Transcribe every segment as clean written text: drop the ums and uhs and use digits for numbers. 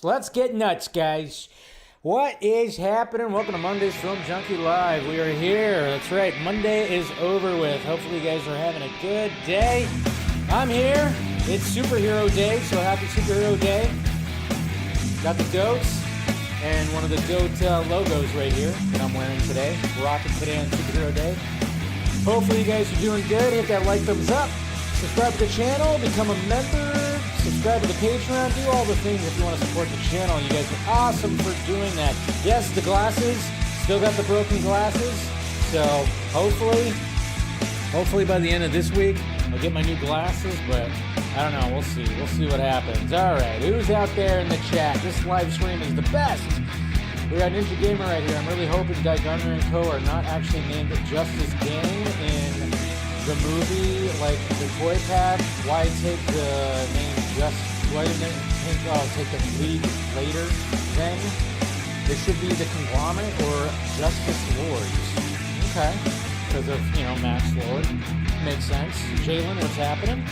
Let's get nuts, guys. What is happening? Welcome to Monday's Film Junkie Live. We are here. That's right. Monday is over with. Hopefully you guys are having a good day. I'm here. It's Superhero Day, so happy Superhero Day. Got the goats and one of the goat logos right here that I'm wearing today. Rocking today on Superhero Day. Hopefully you guys are doing good. Hit that like, thumbs up. Subscribe to the channel. Become a member. Subscribe to the Patreon. Do all the things if you want to support the channel. You guys are awesome for doing that. Yes, the glasses. Still got the broken glasses. So hopefully by the end of this week, I'll get my new glasses, but I don't know. We'll see. We'll see what happens. All right. Who's out there in the chat? This live stream is the best. We got Ninja Gamer right here. I'm really hoping Gunn and Co. are not actually named Justice Gang in the movie, like the toy path. Why take the name why didn't they take the league later then? It should be the Conglomerate or Justice Lords. Okay. Because of, Max Lord. Makes sense. Jalen, what's happening?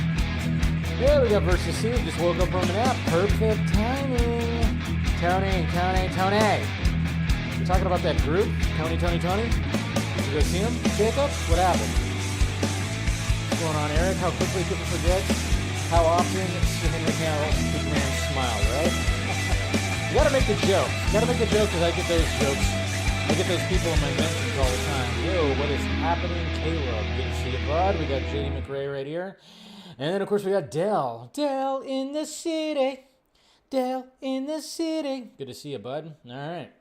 Yeah, we got Versus C. Just woke up from a nap. Perfect timing. Tony. You're talking about that group? Tony? Did you go see him? Jacob? What happened? What's going on, Eric? How quickly people forget how often Henry Superman smiled, right? You gotta make the joke. Because I get those jokes. I get those people in my mentions all the time. Yo, what is happening, Caleb? Good to see you, bud. We got JD McRae right here. And then, of course, we got Dell. Dell in the city. Good to see you, bud. All right.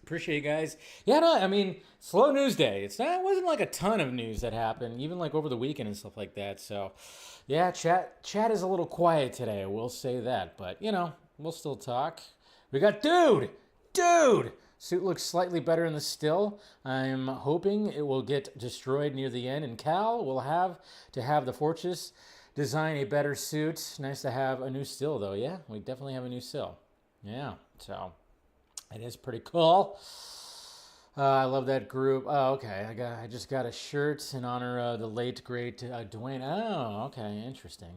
Appreciate you guys. Yeah, no, I mean, slow news day. It wasn't like a ton of news that happened, even like over the weekend and stuff like that. So, yeah, chat is a little quiet today. I will say that, but we'll still talk. We got dude. Suit looks slightly better in the still. I'm hoping it will get destroyed near the end, and Cal will have to have the Fortress design a better suit. Nice to have a new still, though. Yeah, we definitely have a new still. Yeah, so. It is pretty cool. I love that group. Oh, okay. I just got a shirt in honor of the late great Dwayne. Oh, okay. Interesting.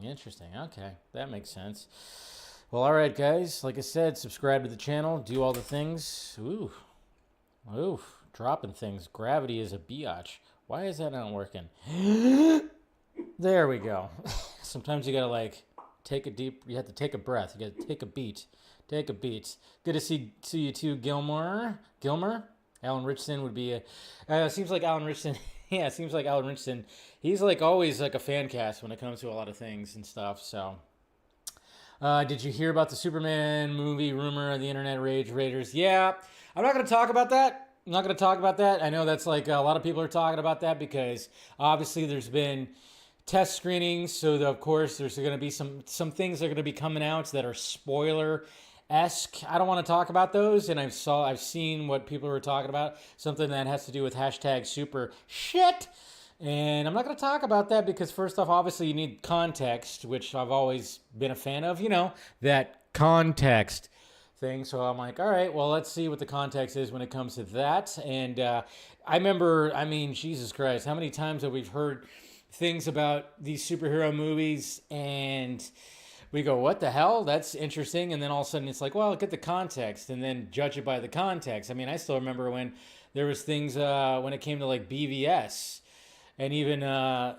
Okay, that makes sense. Well, all right, guys. Like I said, subscribe to the channel. Do all the things. Ooh, dropping things. Gravity is a biatch. Why is that not working? There we go. Sometimes you gotta you have to take a breath. You gotta take a beat. Good to see you too, Gilmer. Alan Richardson would be seems like Alan Richardson. Yeah, it seems like Alan Richardson. He's like always like a fan cast when it comes to a lot of things and stuff. So, did you hear about the Superman movie rumor? The internet rage raiders. Yeah, I'm not going to talk about that. I know that's like a lot of people are talking about that because obviously there's been test screenings. So of course there's going to be some things that are going to be coming out that are spoiler-esque. I don't want to talk about those, and I've seen what people were talking about, something that has to do with hashtag super shit, and I'm not going to talk about that because first off, obviously you need context, which I've always been a fan of, that context thing. So I'm like, all right, well, let's see what the context is when it comes to that. And I remember, Jesus Christ, how many times have we heard things about these superhero movies and we go, what the hell? That's interesting. And then all of a sudden it's like, well, get the context and then judge it by the context. I still remember when there was things when it came to like BVS and even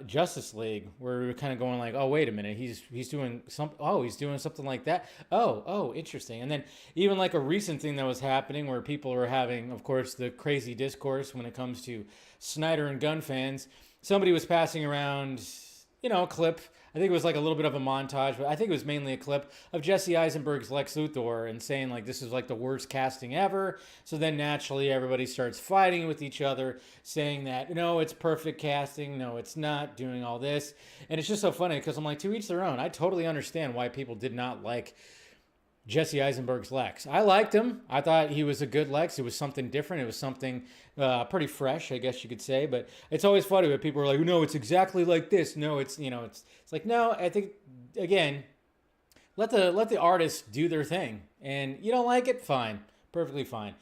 Justice League where we were kind of going like, oh, wait a minute. He's doing something like that. Oh, interesting. And then even like a recent thing that was happening where people were having, of course, the crazy discourse when it comes to Snyder and Gunn fans. Somebody was passing around, a clip. I think it was like a little bit of a montage, but I think it was mainly a clip of Jesse Eisenberg's Lex Luthor and saying like this is like the worst casting ever. So then naturally everybody starts fighting with each other, saying that, no, it's perfect casting. No, it's not, doing all this. And it's just so funny because I'm like, to each their own. I totally understand why people did not like Jesse Eisenberg's Lex. I liked him. I thought he was a good Lex. It was something different. It was something pretty fresh, I guess you could say. But it's always funny when people are like, no, it's exactly like this. No, it's like, no, I think, again, let the artists do their thing. And you don't like it? Fine. Perfectly fine.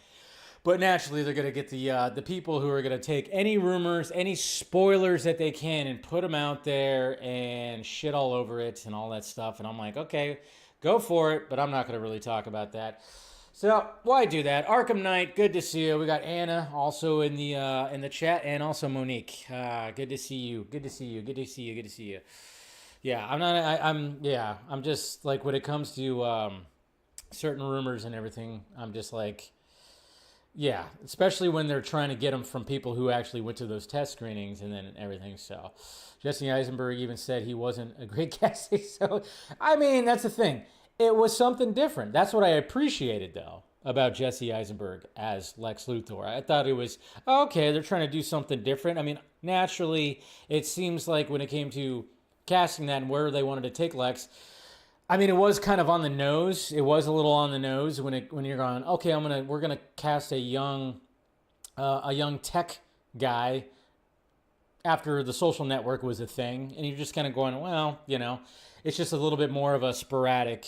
But naturally, they're going to get the people who are going to take any rumors, any spoilers that they can and put them out there and shit all over it and all that stuff. And I'm like, okay, go for it, but I'm not going to really talk about that. So why do that? Arkham Knight, good to see you. We got Anna also in the chat, and also Monique. Good to see you. Good to see you. Good to see you. Good to see you. Yeah, I'm just like when it comes to certain rumors and everything, I'm just like, yeah, especially when they're trying to get them from people who actually went to those test screenings and then everything. So Jesse Eisenberg even said he wasn't a great casting. So, I mean, that's the thing. It was something different. That's what I appreciated, though, about Jesse Eisenberg as Lex Luthor. I thought it was, okay, they're trying to do something different. I mean, naturally, it seems like when it came to casting that and where they wanted to take Lex, I mean, it was kind of on the nose. It was a little on the nose when you're going, okay, we're gonna cast a young tech guy after The Social Network was a thing, and you're just kind of going, well, it's just a little bit more of a sporadic,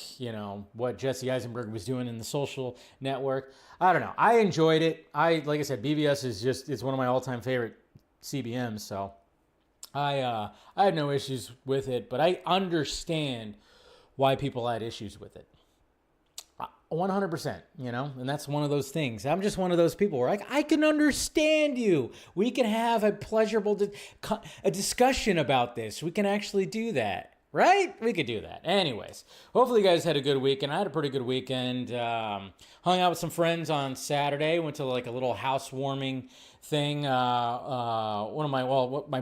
what Jesse Eisenberg was doing in The Social Network. I don't know. I enjoyed it. Like I said, BVS it's one of my all-time favorite CBMs, so I had no issues with it, but I understand why people had issues with it. 100%, and that's one of those things. I'm just one of those people where I can understand you. We can have a pleasurable a discussion about this. We can actually do that, right? We could do that. Anyways, hopefully you guys had a good weekend. I had a pretty good weekend. Hung out with some friends on Saturday. Went to like a little housewarming thing. My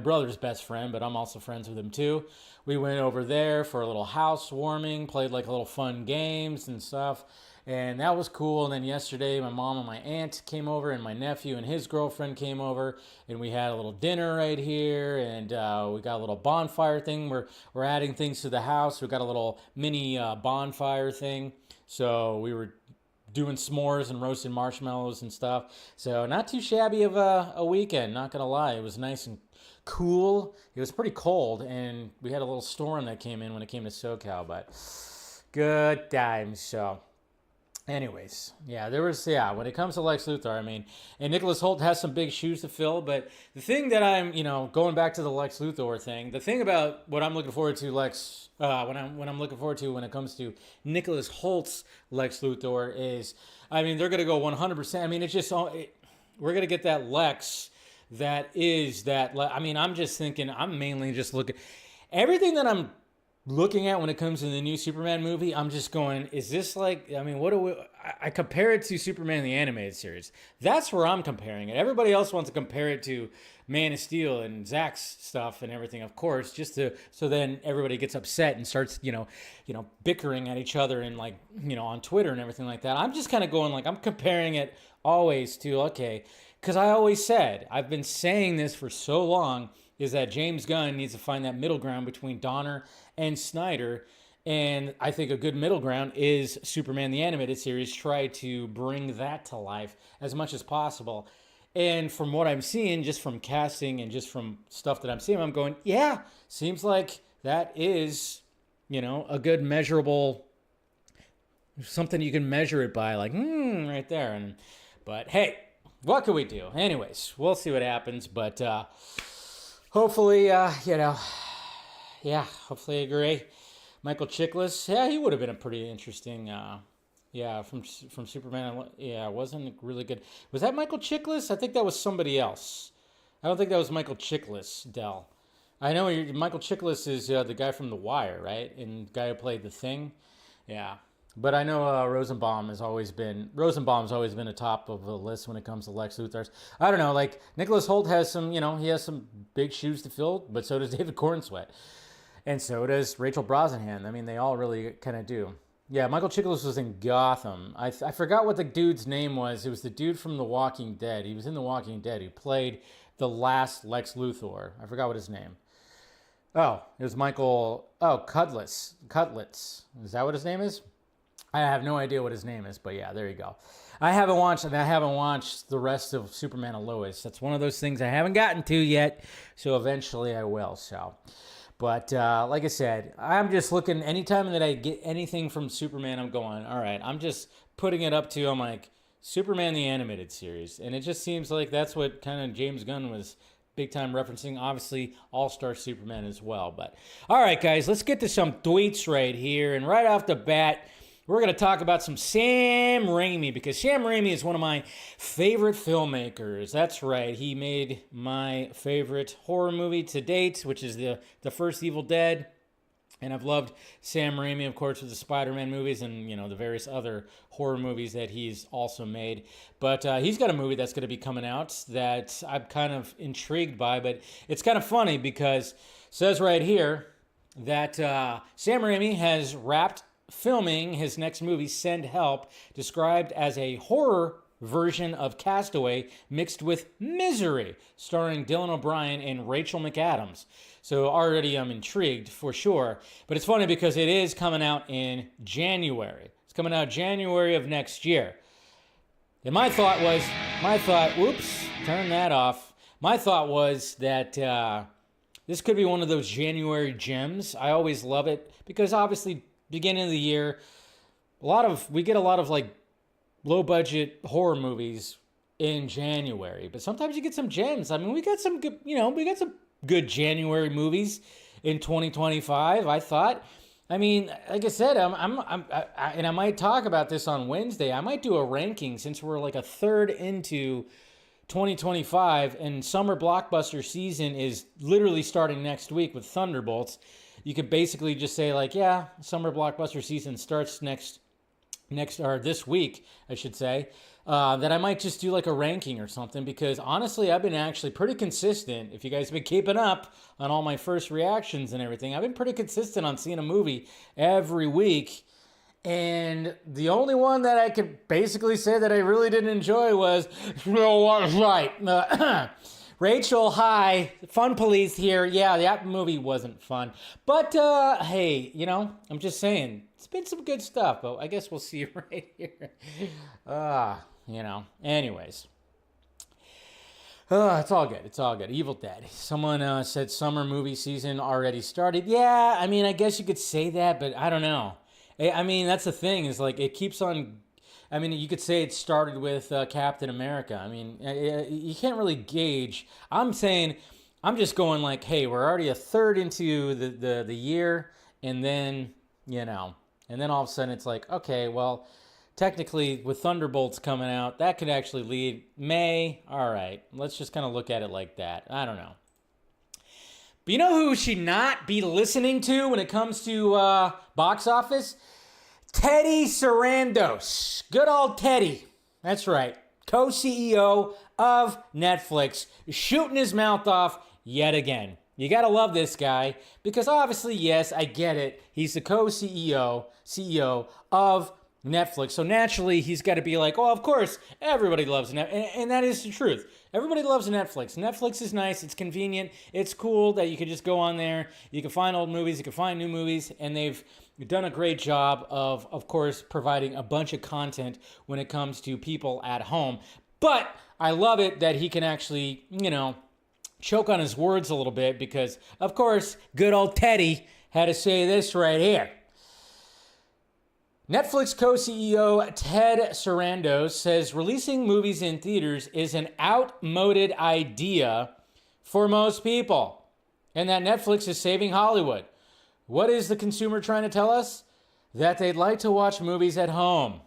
brother's best friend, but I'm also friends with him too. We went over there for a little housewarming, played like a little fun games and stuff, and that was cool. And then yesterday, my mom and my aunt came over, and my nephew and his girlfriend came over, and we had a little dinner right here, and we got a little bonfire thing. We're adding things to the house. We got a little mini bonfire thing, so we were doing s'mores and roasting marshmallows and stuff. So not too shabby of a weekend, not gonna lie. It was nice and cool. It was pretty cold, and we had a little storm that came in when it came to SoCal, but good times. So anyways, when it comes to Lex Luthor, I mean, and Nicholas Hoult has some big shoes to fill, but the thing that I'm, going back to the Lex Luthor thing, the thing about what I'm looking forward to when I'm looking forward to when it comes to Nicholas Holt's Lex Luthor is, I mean, they're going to go 100%. I mean, we're going to get that Lex that is that. I mean, I'm just thinking, I'm mainly just looking, everything that I'm looking at when it comes to the new Superman movie, I'm just going, is this like, I mean, I compare it to Superman the Animated Series. That's where I'm comparing it. Everybody else wants to compare it to Man of Steel and Zack's stuff and everything, of course, so then everybody gets upset and starts, bickering at each other and like, on Twitter and everything like that. I'm just kind of going like, I'm comparing it always to, okay, because I always said, I've been saying this for so long, is that James Gunn needs to find that middle ground between Donner and Snyder. And I think a good middle ground is Superman the Animated Series. Try to bring that to life as much as possible. And from what I'm seeing, just from casting and just from stuff that I'm seeing, I'm going, yeah, seems like that is, a good measurable, something you can measure it by, like, right there. But hey, what can we do? Anyways, we'll see what happens. But hopefully, hopefully I agree. Michael Chiklis, he would have been a pretty interesting, from Superman. Yeah, wasn't really good. Was that Michael Chiklis? I think that was somebody else. I don't think that was Michael Chiklis, Del. I know Michael Chiklis is the guy from The Wire, right? And the guy who played The Thing. Yeah. But I know Rosenbaum's always been a top of the list when it comes to Lex Luthor's. I don't know, like Nicholas Hoult has some, he has some big shoes to fill, but so does David Cornsweet. And so does Rachel Brosnahan. I mean, they all really kind of do. Yeah, Michael Chiklis was in Gotham. I forgot what the dude's name was. It was the dude from The Walking Dead. He was in The Walking Dead. He played the last Lex Luthor. I forgot what his name. Oh, it was Michael. Oh, Cutlets. Is that what his name is? I have no idea what his name is, but yeah, there you go. I haven't watched the rest of Superman and Lois. That's one of those things I haven't gotten to yet, so eventually I will. So, but like I said, I'm just looking. Anytime that I get anything from Superman, I'm going, all right. I'm just putting it up to. I'm like Superman the Animated Series, and it just seems like that's what kind of James Gunn was big time referencing, obviously, All-Star Superman as well. But, all right, guys, let's get to some tweets right here. And right off the bat, we're going to talk about some Sam Raimi, because Sam Raimi is one of my favorite filmmakers. That's right. He made my favorite horror movie to date, which is the first Evil Dead. And I've loved Sam Raimi, of course, with the Spider-Man movies and, you know, the various other horror movies that he's also made. But he's got a movie that's going to be coming out that I'm kind of intrigued by. But it's kind of funny because it says right here that Sam Raimi has wrapped filming his next movie, Send Help, described as a horror version of Castaway mixed with Misery, starring Dylan O'Brien and Rachel McAdams. So already I'm intrigued for sure. But it's funny because it is coming out in January. It's coming out January of next year. And my thought, whoops, turn that off. My thought was that this could be one of those January gems. I always love it because obviously beginning of the year, we get a lot of like low budget horror movies in January, but sometimes you get some gems. I mean, we got some good January movies in 2025. I thought. I mean, like I said, and I might talk about this on Wednesday. I might do a ranking since we're like a third into 2025 and summer blockbuster season is literally starting next week with Thunderbolts. You could basically just say like, yeah, summer blockbuster season starts next or this week, I should say. That I might just do like a ranking or something, because honestly, I've been actually pretty consistent. If you guys have been keeping up on all my first reactions and everything, I've been pretty consistent on seeing a movie every week. And the only one that I could basically say that I really didn't enjoy was, Rachel, hi, Fun Police here. Yeah, that movie wasn't fun. But, hey, you know, I'm just saying, it's been some good stuff, but I guess we'll see right here. You know, anyways. It's all good. It's all good. Evil Dead. Someone said summer movie season already started. Yeah, I mean, I guess you could say that, but I don't know. I mean, that's the thing, is like it keeps on. I mean, you could say it started with Captain America. I mean, you can't really gauge. I'm just going like, hey, we're already a third into the year, and then, you know, and then all of a sudden it's like, okay, well, technically with Thunderbolts coming out, that could actually lead May. All right, let's just kind of look at it like that. I don't know. But you know who should not be listening to when it comes to box office? Teddy Sarandos. Good old Teddy. That's right. Co-CEO of Netflix. Shooting his mouth off yet again. You gotta love this guy because obviously, yes, I get it. He's the CEO of Netflix. So naturally, he's got to be like, oh, of course, everybody loves Netflix. And that is the truth. Everybody loves Netflix. Netflix is nice. It's convenient. It's cool that you can just go on there. You can find old movies. You can find new movies. And they've done a great job of course, providing a bunch of content when it comes to people at home. But I love it that he can actually, you know, choke on his words a little bit because, of course, good old Teddy had to say this right here. Netflix co-CEO Ted Sarandos says releasing movies in theaters is an outmoded idea for most people, and that Netflix is saving Hollywood. What is the consumer trying to tell us? That they'd like to watch movies at home.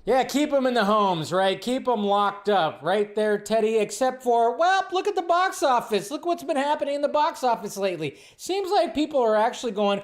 Yeah, keep them in the homes, right? Keep them locked up right there, Teddy, except for, well, look at the box office. Look what's been happening in the box office lately. Seems like people are actually going,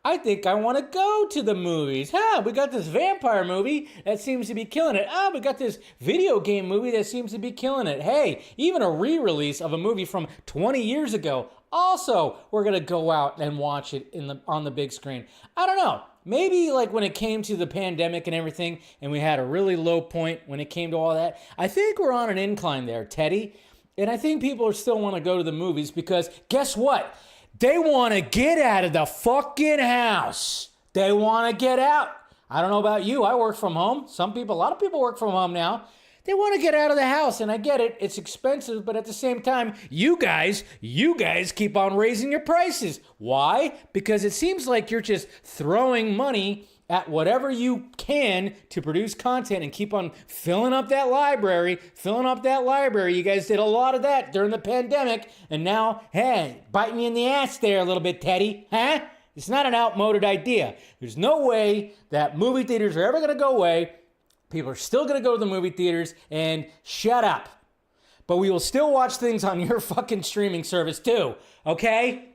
I think I want to go to the movies. We got this vampire movie that seems to be killing it. We got this video game movie that seems to be killing it. Hey, even a re-release of a movie from 20 years ago. Also, we're going to go out and watch it on the big screen. I don't know. Maybe like when it came to the pandemic and everything, and we had a really low point when it came to all that. I think we're on an incline there, Teddy. And I think people still want to go to the movies because guess what? They want to get out of the fucking house. They want to get out. I don't know about you. I work from home. A lot of people work from home now. They want to get out of the house, and I get it. It's expensive, but at the same time, you guys keep on raising your prices. Why? Because it seems like you're just throwing money at whatever you can to produce content and keep on filling up that library. You guys did a lot of that during the pandemic, and now, hey, biting you in the ass there a little bit, Teddy, huh? It's not an outmoded idea. There's no way that movie theaters are ever going to go away. People are still going to go to the movie theaters, and shut up. But we will still watch things on your fucking streaming service too, okay?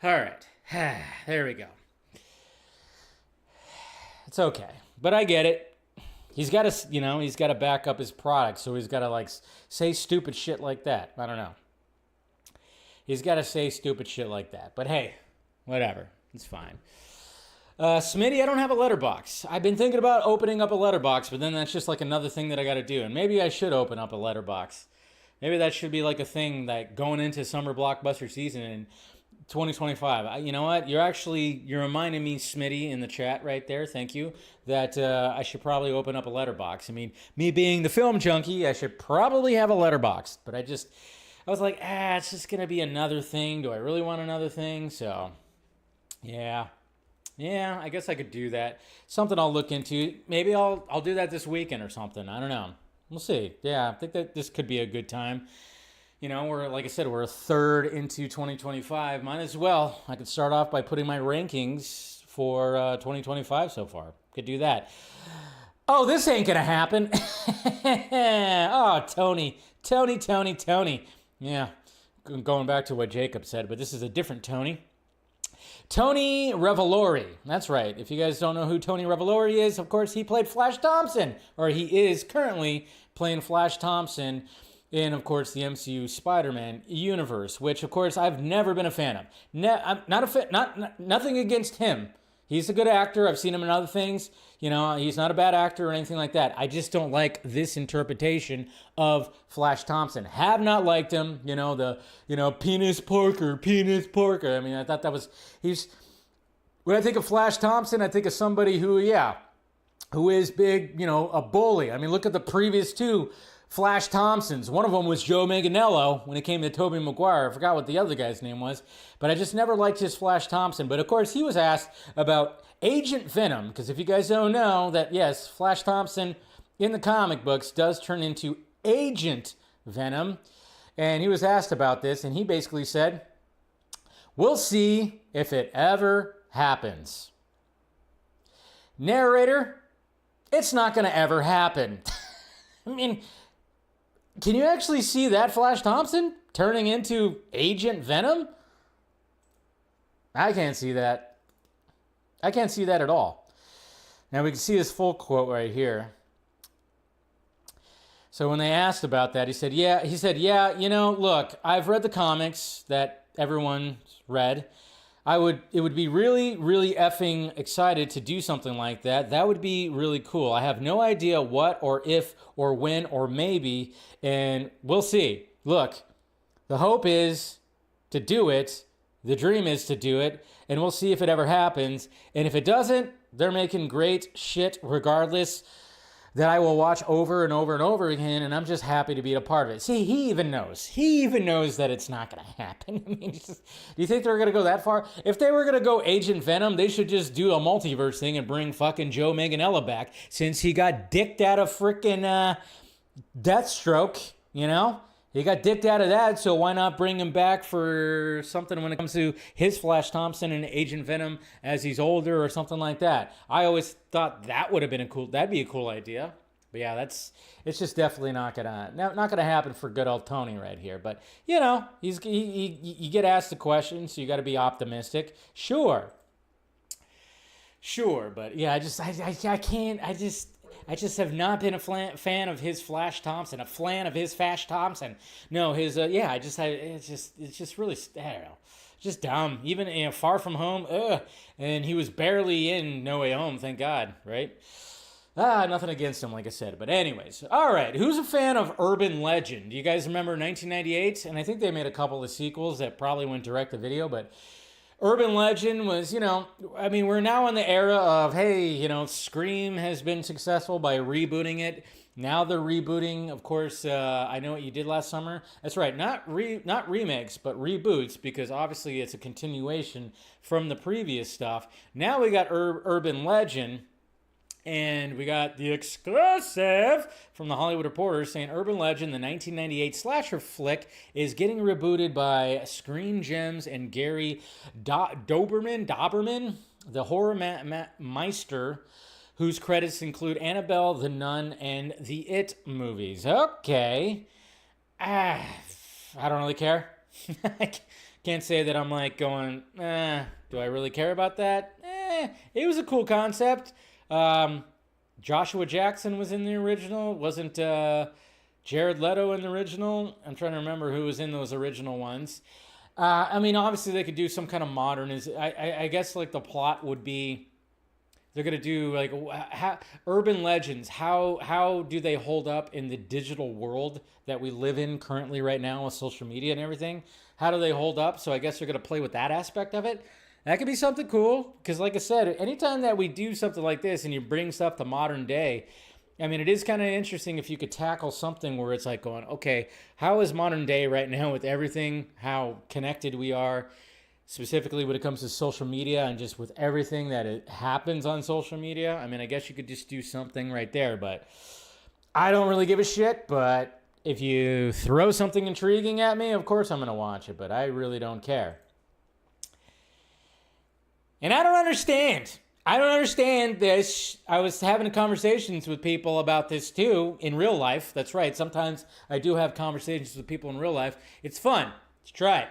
All right. There we go. It's okay. But I get it. He's got to back up his product, so he's got to say stupid shit like that. I don't know. He's got to say stupid shit like that. But hey, whatever. It's fine. Smitty, I don't have a letterbox. I've been thinking about opening up a letterbox, but then that's just like another thing that I got to do. And maybe I should open up a letterbox. Maybe that should be like a thing that going into summer blockbuster season in 2025. You know what? You're reminding me, Smitty, in the chat right there. Thank you. That I should probably open up a letterbox. I mean, me being the film junkie, I should probably have a letterbox. But I was like, it's just going to be another thing. Do I really want another thing? So, yeah. Yeah, I guess I could do that. Something I'll look into. Maybe I'll do that this weekend or something. I don't know. We'll see. Yeah, I think that this could be a good time. Like I said, we're a third into 2025. Might as well. I could start off by putting my rankings for 2025 so far. Could do that. Oh, this ain't gonna happen. Oh, Tony. Yeah, going back to what Jacob said, but this is a different Tony. Tony Revolori. That's right. If you guys don't know who Tony Revolori is, of course, he played Flash Thompson, or he is currently playing Flash Thompson in, of course, the MCU Spider-Man universe, which, of course, I've never been a fan of. I'm not a fan. Nothing against him. He's a good actor. I've seen him in other things. He's not a bad actor or anything like that. I just don't like this interpretation of Flash Thompson. Have not liked him. Penis porker. I mean, I thought that was, when I think of Flash Thompson, I think of somebody who is big, a bully. I mean, look at the previous two Flash Thompsons. One of them was Joe Manganiello when it came to Tobey Maguire. I forgot what the other guy's name was, but I just never liked his Flash Thompson. But of course, he was asked about Agent Venom, because if you guys don't know that, yes, Flash Thompson in the comic books does turn into Agent Venom. And he was asked about this, and he basically said, "We'll see if it ever happens." Narrator, it's not going to ever happen. I mean, can you actually see that Flash Thompson turning into Agent Venom? I can't see that. I can't see that at all. Now we can see his full quote right here. So when they asked about that, he said, look, I've read the comics that everyone's read. It would be really, really effing excited to do something like that. That would be really cool. I have no idea what or if or when or maybe, and we'll see. Look, the hope is to do it. The dream is to do it, and we'll see if it ever happens. And if it doesn't, they're making great shit regardless that I will watch over and over and over again, and I'm just happy to be a part of it. See, he even knows. He even knows that it's not going to happen. I mean, do you think they're going to go that far? If they were going to go Agent Venom, they should just do a multiverse thing and bring fucking Joe Manganiello back, since he got dicked out of frickin' Deathstroke, He got dicked out of that, so why not bring him back for something when it comes to his Flash Thompson and Agent Venom as he's older or something like that? I always thought that would have been that'd be a cool idea. But yeah, it's just definitely not gonna happen for good old Tony right here. But you get asked the question, so you got to be optimistic. Sure, but yeah, I can't. I just have not been a fan of his Flash Thompson, No, his it's just really, I don't know, just dumb. Even Far From Home, and he was barely in No Way Home, thank God, right? Nothing against him, like I said. But anyways, all right, who's a fan of Urban Legend? Do you guys remember 1998? And I think they made a couple of sequels that probably went direct to video, but Urban Legend was, we're now in the era of, hey, Scream has been successful by rebooting it. Now they're rebooting. Of course, I Know What You Did Last Summer. That's right, not remakes, but reboots, because obviously it's a continuation from the previous stuff. Now we got Urban Legend. And we got the exclusive from the Hollywood Reporter saying Urban Legend, the 1998 slasher flick, is getting rebooted by Screen Gems and Gary Doberman, the horror meister, whose credits include Annabelle, The Nun, and the It movies. Okay. I don't really care. I can't say that I'm like going, do I really care about that? It was a cool concept. Joshua Jackson was in the original. Wasn't Jared Leto in the original? I'm trying to remember who was in those original ones. I mean, obviously they could do some kind of modern. I guess like the plot would be they're gonna do like urban legends. How do they hold up in the digital world that we live in currently right now with social media and everything? How do they hold up? So I guess they're gonna play with that aspect of it. That could be something cool, because like I said, anytime that we do something like this and you bring stuff to modern day, I mean, it is kind of interesting if you could tackle something where it's like going, okay, how is modern day right now with everything, how connected we are, specifically when it comes to social media and just with everything that it happens on social media. I mean, I guess you could just do something right there, but I don't really give a shit. But if you throw something intriguing at me, of course I'm going to watch it, but I really don't care. And I don't understand. I don't understand this. I was having conversations with people about this too in real life. That's right. Sometimes I do have conversations with people in real life. It's fun. Let's try it.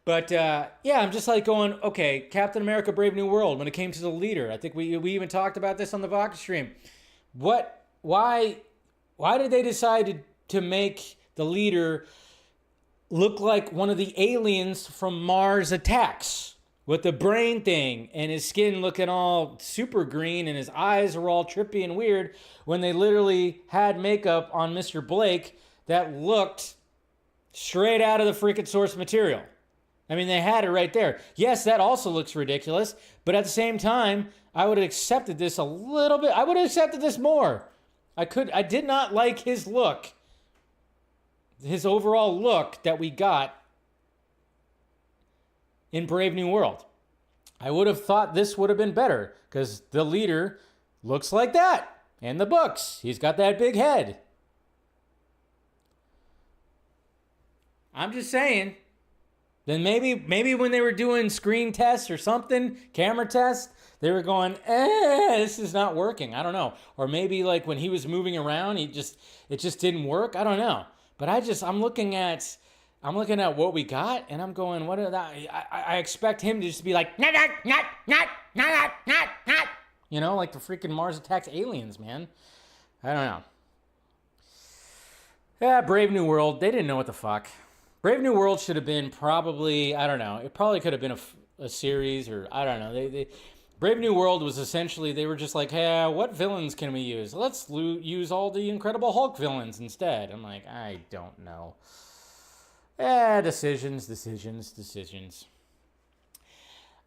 But yeah, I'm just like going, okay, Captain America Brave New World, when it came to the leader. I think we even talked about this on the Vodka stream. Why did they decide to make the leader look like one of the aliens from Mars Attacks? With the brain thing and his skin looking all super green and his eyes are all trippy and weird, when they literally had makeup on Mr. Blake that looked straight out of the freaking source material. I mean, they had it right there. Yes, that also looks ridiculous, but at the same time, I would have accepted this a little bit. I would have accepted this more. I did not like his look. His overall look that we got in Brave New World. I would have thought this would have been better, because the leader looks like that in the books. He's got that big head. I'm just saying. Then maybe when they were doing screen tests or something, camera tests, they were going, this is not working. I don't know. Or maybe like when he was moving around, it just didn't work. I don't know. But I'm looking at what we got, and I'm going, what are that? I expect him to just be like, not. You know, like the freaking Mars Attacks aliens, man. I don't know. Yeah, Brave New World. They didn't know what the fuck. Brave New World should have been probably, I don't know. It probably could have been a series, or I don't know. Brave New World was essentially, they were just like, hey, what villains can we use? Let's use all the Incredible Hulk villains instead. I'm like, I don't know. Decisions.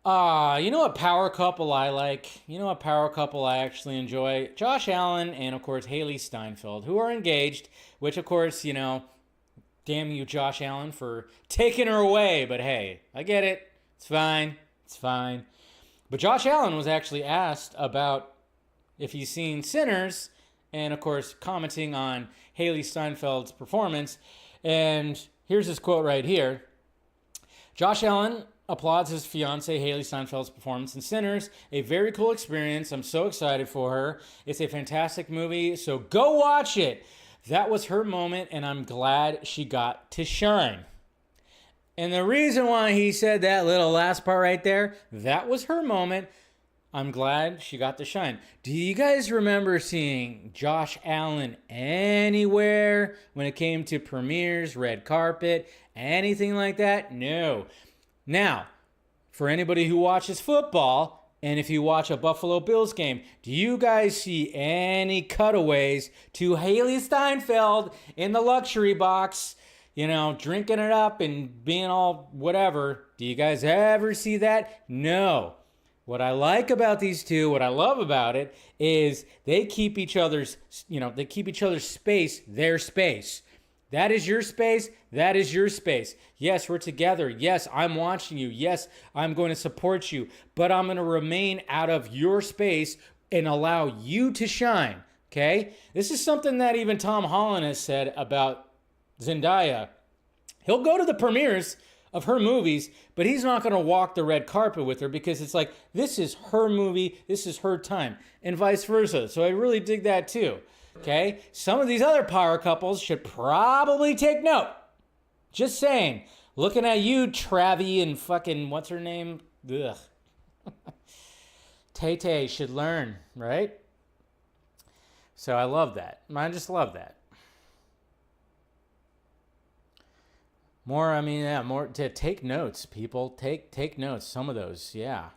You know what power couple I like? You know what power couple I actually enjoy? Josh Allen and, of course, Hailee Steinfeld, who are engaged, which, of course, you know, damn you, Josh Allen, for taking her away. But, hey, I get it. It's fine. But Josh Allen was actually asked about if he's seen Sinners, and, of course, commenting on Hailee Steinfeld's performance. And here's his quote right here. Josh Allen applauds his fiancée Hailee Steinfeld's performance in Sinners. A very cool experience. I'm so excited for her. It's a fantastic movie, so go watch it. That was her moment, and I'm glad she got to shine. And the reason why he said that little last part right there, that was her moment. I'm glad she got to shine. Do you guys remember seeing Josh Allen anywhere when it came to premieres, red carpet, anything like that? No. Now, for anybody who watches football, and if you watch a Buffalo Bills game, do you guys see any cutaways to Hailee Steinfeld in the luxury box, you know, drinking it up and being all whatever? Do you guys ever see that? No. What I like about these two, what I love about it, is they keep each other's, they keep each other's space their space. That is your space. That is your space. Yes, we're together. Yes, I'm watching you. Yes, I'm going to support you. But I'm going to remain out of your space and allow you to shine. Okay? This is something that even Tom Holland has said about Zendaya. He'll go to the premieres of her movies, but he's not going to walk the red carpet with her because it's like, this is her movie, this is her time, and vice versa. So I really dig that too. Okay? Some of these other power couples should probably take note. Just saying. Looking at you, Travi and fucking, what's her name? Ugh. Tay-Tay should learn, right? So I love that. I just love that. More to take notes, people. Take notes. Some of those, yeah.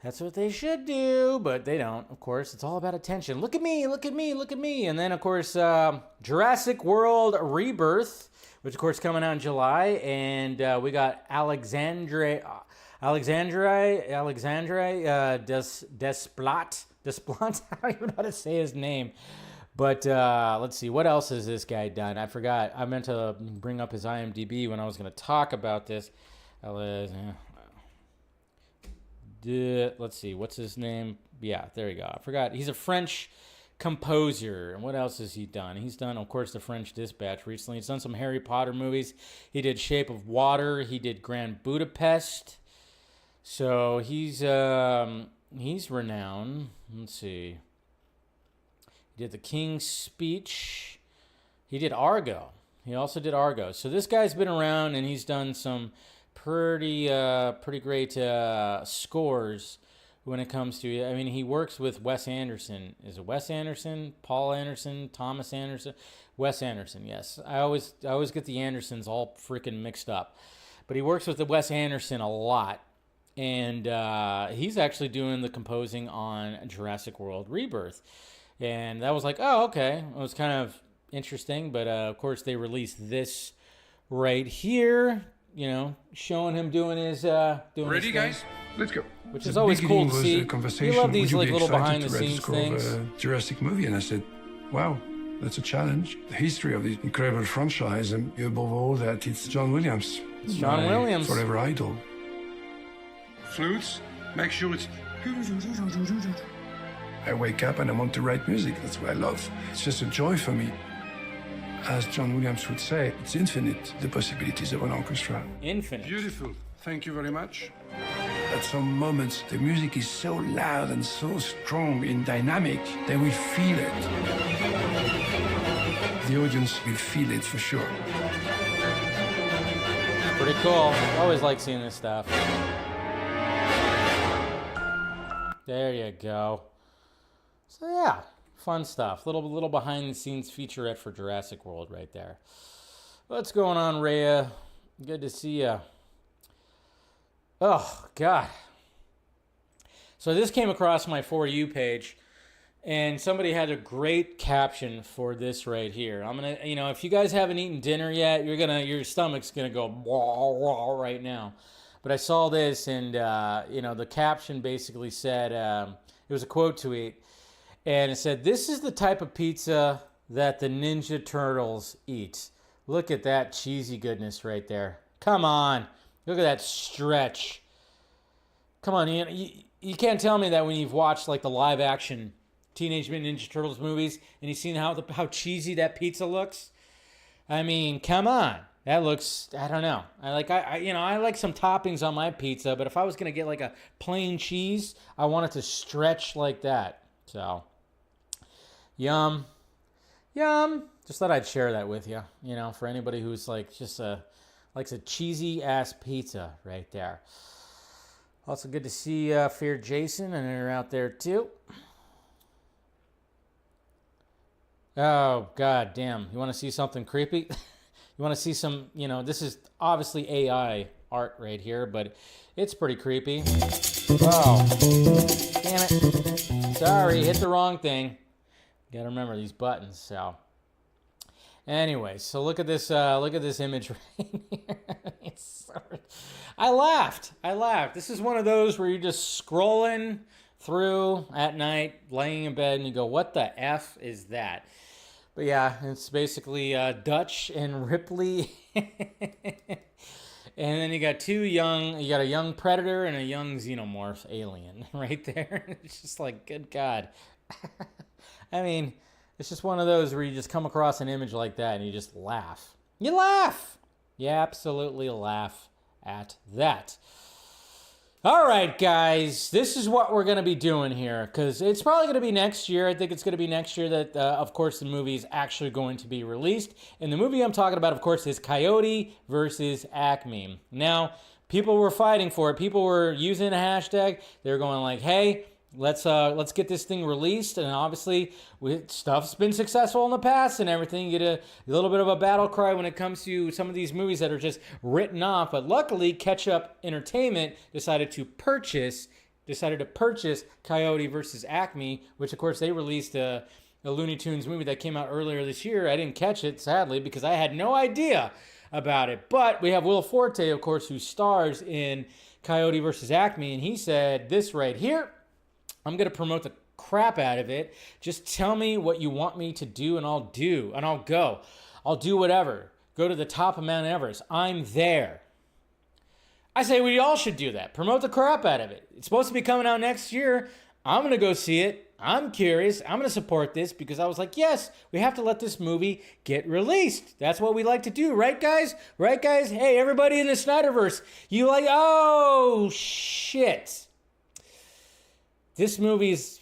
That's what they should do, but they don't, of course. It's all about attention. Look at me, look at me, look at me. And then, of course, Jurassic World Rebirth, which, of course, coming out in July. And we got Alexandre Desplat. I don't even know how to say his name. But let's see, what else has this guy done? I forgot. I meant to bring up his IMDb when I was going to talk about this. Let's see, what's his name? Yeah, there you go. I forgot. He's a French composer. And what else has he done? He's done, of course, The French Dispatch recently. He's done some Harry Potter movies. He did Shape of Water. He did Grand Budapest. So he's renowned. Let's see. He did The King's Speech. He did Argo. He also did Argo. So this guy's been around and he's done some pretty great scores when it comes to, I mean, he works with Wes Anderson. Is it Wes Anderson? Paul Anderson? Thomas Anderson? Wes Anderson, yes. I always get the Andersons all freaking mixed up. But he works with the Wes Anderson a lot. And he's actually doing the composing on Jurassic World Rebirth. And that was like, oh, okay. It was kind of interesting. But, of course, they released this right here, showing him doing his Ready, guys? Let's go. Which is always cool to see. You love these like little behind-the-scenes things. Jurassic movie, and I said, wow, that's a challenge. The history of this incredible franchise, and above all that, it's John Williams. It's John Williams. Forever idol. Flutes, make sure it's... I wake up and I want to write music. That's what I love. It's just a joy for me. As John Williams would say, it's infinite, the possibilities of an orchestra. Infinite. Beautiful. Thank you very much. At some moments, the music is so loud and so strong and dynamic that we feel it. The audience will feel it for sure. Pretty cool. I always like seeing this stuff. There you go. So yeah, fun stuff. Little behind the scenes featurette for Jurassic World right there. What's going on, Rhea? Good to see ya. Oh God. So this came across my For You page, and somebody had a great caption for this right here. I'm gonna, if you guys haven't eaten dinner yet, your stomach's gonna go wah, wah right now. But I saw this, and the caption basically said, it was a quote tweet. And it said, "This is the type of pizza that the Ninja Turtles eat." Look at that cheesy goodness right there. Come on. Look at that stretch. Come on, you can't tell me that when you've watched like the live action Teenage Mutant Ninja Turtles movies and you've seen how cheesy that pizza looks. I mean, come on. That looks, I don't know. I like some toppings on my pizza, but if I was going to get like a plain cheese, I want it to stretch like that. So, yum. Just thought I'd share that with you, for anybody who's like just likes a cheesy ass pizza right there. Also good to see Fear Jason, and they're out there too. Oh, God damn. You want to see something creepy? You want to see some, this is obviously AI art right here, but it's pretty creepy. Oh, damn it. Sorry, hit the wrong thing. Gotta remember these buttons, so. Anyway, so look at this image right here. I laughed. This is one of those where you're just scrolling through at night, laying in bed, and you go, what the F is that? But yeah, it's basically Dutch and Ripley. And then you got you got a young predator and a young xenomorph alien right there. It's just like, good God. I mean, it's just one of those where you just come across an image like that and you just laugh. You laugh. You absolutely laugh at that. All right, guys, this is what we're going to be doing here, because it's probably going to be next year. I think it's going to be next year that, of course, the movie is actually going to be released. And the movie I'm talking about, of course, is Coyote versus Acme. Now, people were fighting for it. People were using a hashtag. They were going like, hey, let's get this thing released. And obviously, stuff's been successful in the past and everything. You get a little bit of a battle cry when it comes to some of these movies that are just written off. But luckily, Catch Up Entertainment decided to purchase Coyote versus Acme, which of course they released a Looney Tunes movie that came out earlier this year. I didn't catch it, sadly, because I had no idea about it. But we have Will Forte, of course, who stars in Coyote versus Acme, and he said this right here. I'm going to promote the crap out of it. Just tell me what you want me to do, and I'll do. And I'll go. I'll do whatever. Go to the top of Mount Everest. I'm there. I say we all should do that. Promote the crap out of it. It's supposed to be coming out next year. I'm going to go see it. I'm curious. I'm going to support this because I was like, yes, we have to let this movie get released. That's what we like to do. Right, guys? Right, guys? Hey, everybody in the Snyderverse. You like, oh, shit. This movie's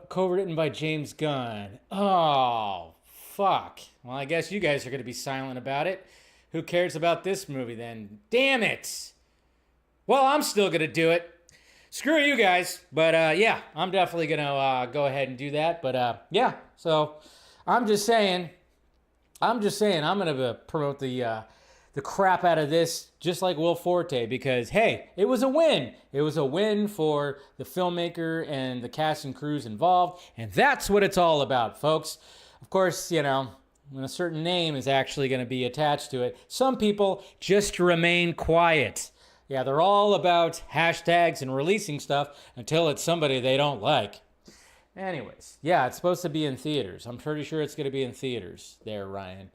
co-written by James Gunn. Oh, fuck. Well, I guess you guys are going to be silent about it. Who cares about this movie then? Damn it. Well, I'm still going to do it. Screw you guys. But, yeah, I'm definitely going to go ahead and do that. But, yeah, so I'm just saying I'm going to promote the crap out of this, just like Will Forte, because, hey, it was a win. It was a win for the filmmaker and the cast and crews involved, and that's what it's all about, folks. Of course, when a certain name is actually going to be attached to it, some people just remain quiet. Yeah, they're all about hashtags and releasing stuff until it's somebody they don't like. Anyways, yeah, it's supposed to be in theaters. I'm pretty sure it's going to be in theaters there, Ryan.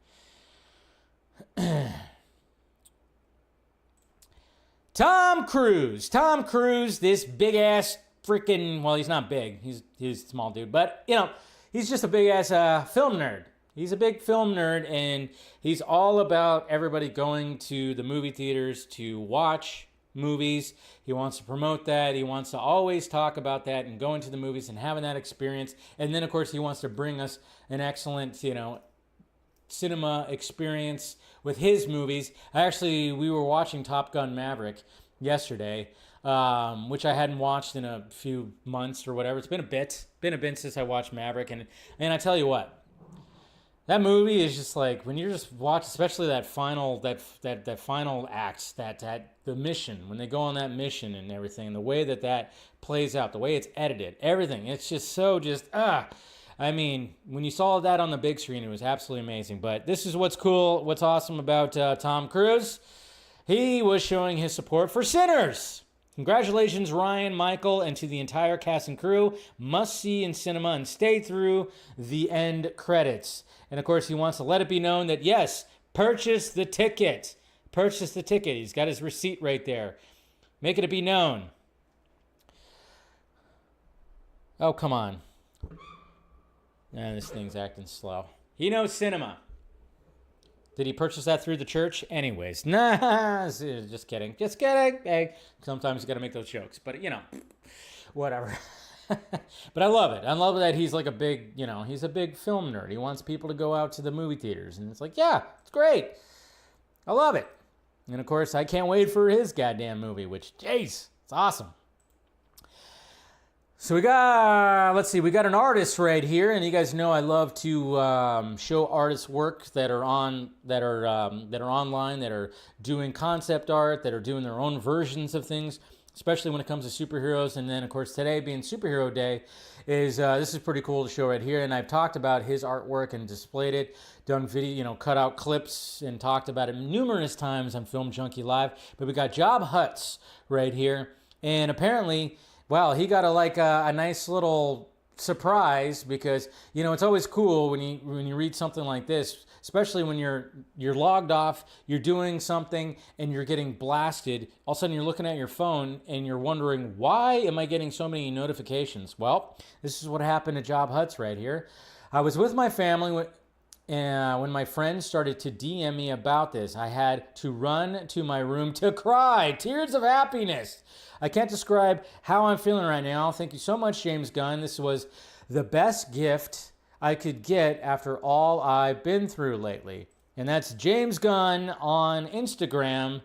Tom Cruise, this big-ass freaking, well, he's not big. He's a small dude. But, he's just a big-ass film nerd. He's a big film nerd, and he's all about everybody going to the movie theaters to watch movies. He wants to promote that. He wants to always talk about that and going to the movies and having that experience. And then, of course, he wants to bring us an excellent, cinema experience with his movies. We were watching Top Gun Maverick yesterday, which I hadn't watched in a few months or whatever. It's been a bit since I watched Maverick, and I tell you what, that movie is just like, when you're just watching, especially that final act, that the mission, when they go on that mission and everything, the way that plays out, the way it's edited, everything, it's just so I mean, when you saw that on the big screen, it was absolutely amazing. But this is what's cool, what's awesome about Tom Cruise. He was showing his support for Sinners. Congratulations, Ryan, Michael, and to the entire cast and crew. Must see in cinema and stay through the end credits. And, of course, he wants to let it be known that, yes, purchase the ticket. Purchase the ticket. He's got his receipt right there. Make it be known. Oh, come on. This thing's acting slow. He knows cinema. Did he purchase that through the church? Anyways, nah, just kidding. Just kidding. Hey, sometimes you got to make those jokes, but whatever. But I love it. I love that he's like a big, he's a big film nerd. He wants people to go out to the movie theaters, and it's like, yeah, it's great. I love it. And of course, I can't wait for his goddamn movie, which, jeez, it's awesome. So we got an artist right here, and you guys know I love to show artists' work that are online, that are doing concept art, that are doing their own versions of things. especially when it comes to superheroes. And then, of course, today being Superhero Day, this is pretty cool to show right here. And I've talked about his artwork and displayed it, done video, cut out clips and talked about it numerous times on Film Junkee Live. But we got Job Hutts right here. And apparently, wow, he got a nice little surprise, because it's always cool when you read something like this, especially when you're logged off, you're doing something and you're getting blasted. All of a sudden you're looking at your phone and you're wondering, why am I getting so many notifications? Well, this is what happened to Job Hutts right here. I was with my family when my friends started to DM me about this. I had to run to my room to cry, tears of happiness. I can't describe how I'm feeling right now. Thank you so much, James Gunn. This was the best gift I could get after all I've been through lately. And that's James Gunn on Instagram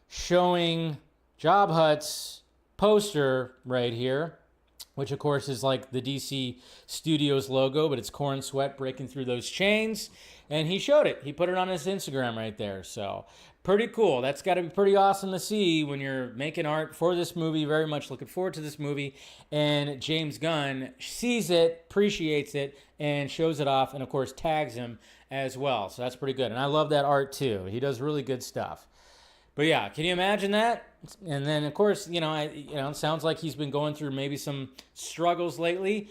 showing Job Hutts' poster right here, which of course is like the DC Studios logo, but it's Corn Sweat breaking through those chains. And he showed it. He put it on his Instagram right there. So pretty cool. That's got to be pretty awesome to see when you're making art for this movie. Very much looking forward to this movie. And James Gunn sees it, appreciates it, and shows it off, and of course tags him as well. So that's pretty good. And I love that art too. He does really good stuff. But yeah, can you imagine that? And then of course, it sounds like he's been going through maybe some struggles lately.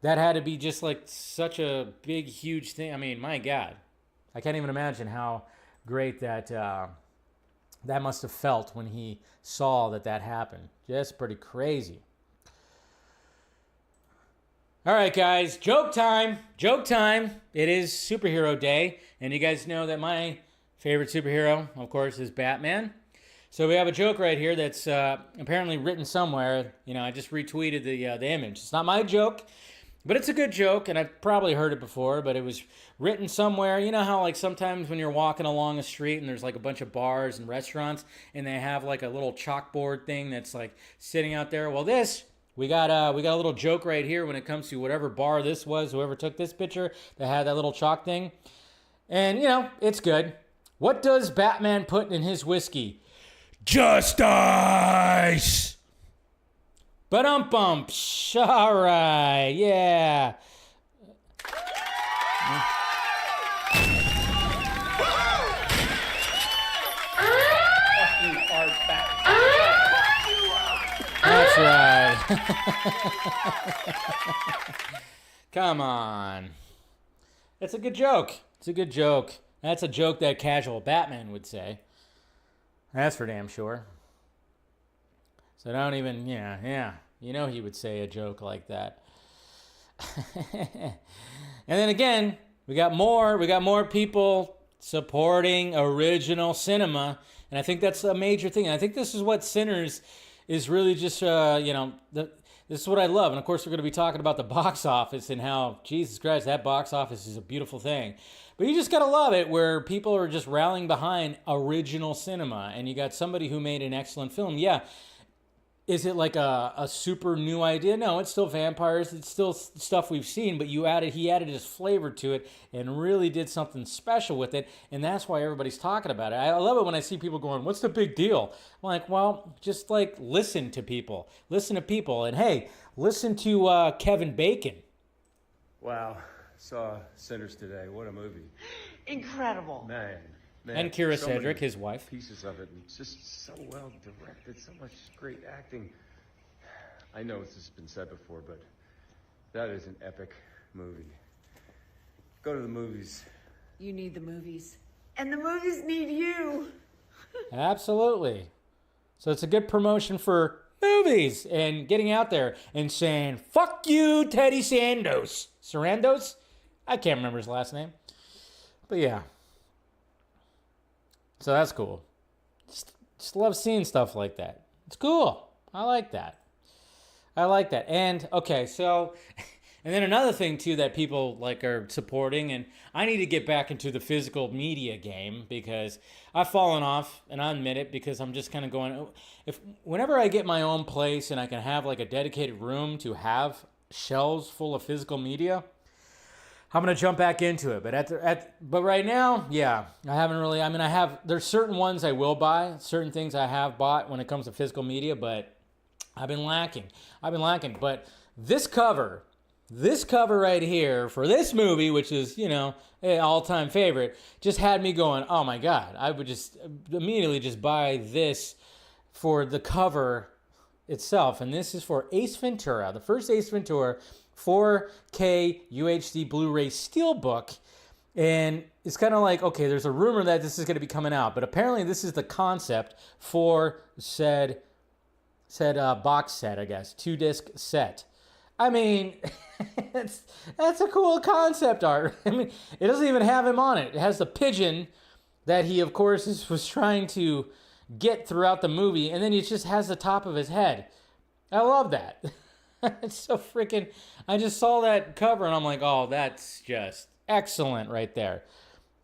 That had to be just like such a big, huge thing. I mean, my God, I can't even imagine how great that that must have felt when he saw that happened. Just pretty crazy. All right, guys, joke time. Joke time. It is Superhero Day, and you guys know that my favorite superhero, of course, is Batman. So we have a joke right here that's apparently written somewhere. I just retweeted the image. It's not my joke, but it's a good joke, and I've probably heard it before, but it was written somewhere. You know how like sometimes when you're walking along a street and there's like a bunch of bars and restaurants and they have like a little chalkboard thing that's like sitting out there? Well, we got a little joke right here when it comes to whatever bar this was, whoever took this picture that had that little chalk thing. And, it's good. What does Batman put in his whiskey? Just ice! Ba-dum-bump. All right, yeah. That's right. Come on. That's a good joke. It's a good joke. That's a joke that casual Batman would say. That's for damn sure. So don't even, yeah. He would say a joke like that. And then again, we got more people supporting original cinema. And I think that's a major thing. And I think this is what Sinners is really just, this is what I love. And of course, we're going to be talking about the box office and how, Jesus Christ, that box office is a beautiful thing. But you just got to love it where people are just rallying behind original cinema. And you got somebody who made an excellent film. Yeah. Is it like a super new idea? No, it's still vampires. It's still stuff we've seen, but he added his flavor to it and really did something special with it. And that's why everybody's talking about it. I love it when I see people going, what's the big deal? I'm like, well, just like listen to people. Listen to people. And hey, listen to Kevin Bacon. Wow. Saw Sinners today. What a movie. Incredible. Man. And Kira so Cedric, many his wife. Pieces of it, and just so well directed, so much great acting. I know this has been said before, but that is an epic movie. Go to the movies. You need the movies. And the movies need you. Absolutely. So it's a good promotion for movies and getting out there and saying, fuck you, Teddy Sandos. Sarandos? I can't remember his last name. But yeah. So that's cool. Just love seeing stuff like that. It's cool. I like that. And okay, so and then another thing too that people like are supporting, and I need to get back into the physical media game because I've fallen off, and I admit it because I'm just kind of going, whenever I get my own place and I can have like a dedicated room to have shelves full of physical media, I'm going to jump back into it. But right now, yeah, I haven't really, there's certain ones I will buy, certain things I have bought when it comes to physical media, but I've been lacking. But this cover right here for this movie, which is, you know, an all-time favorite, just had me going, oh my God, I would just immediately just buy this for the cover itself. And this is for Ace Ventura, the first Ace Ventura 4K UHD Blu-ray Steelbook. And it's kind of like, okay, there's a rumor that this is going to be coming out, but apparently this is the concept for said box set, I guess, 2-disc set. I mean, that's a cool concept art. I mean, it doesn't even have him on it. It has the pigeon that he, of course, was trying to get throughout the movie, and then he just has the top of his head. I love that. It's so freaking... I just saw that cover, and I'm like, oh, that's just excellent right there.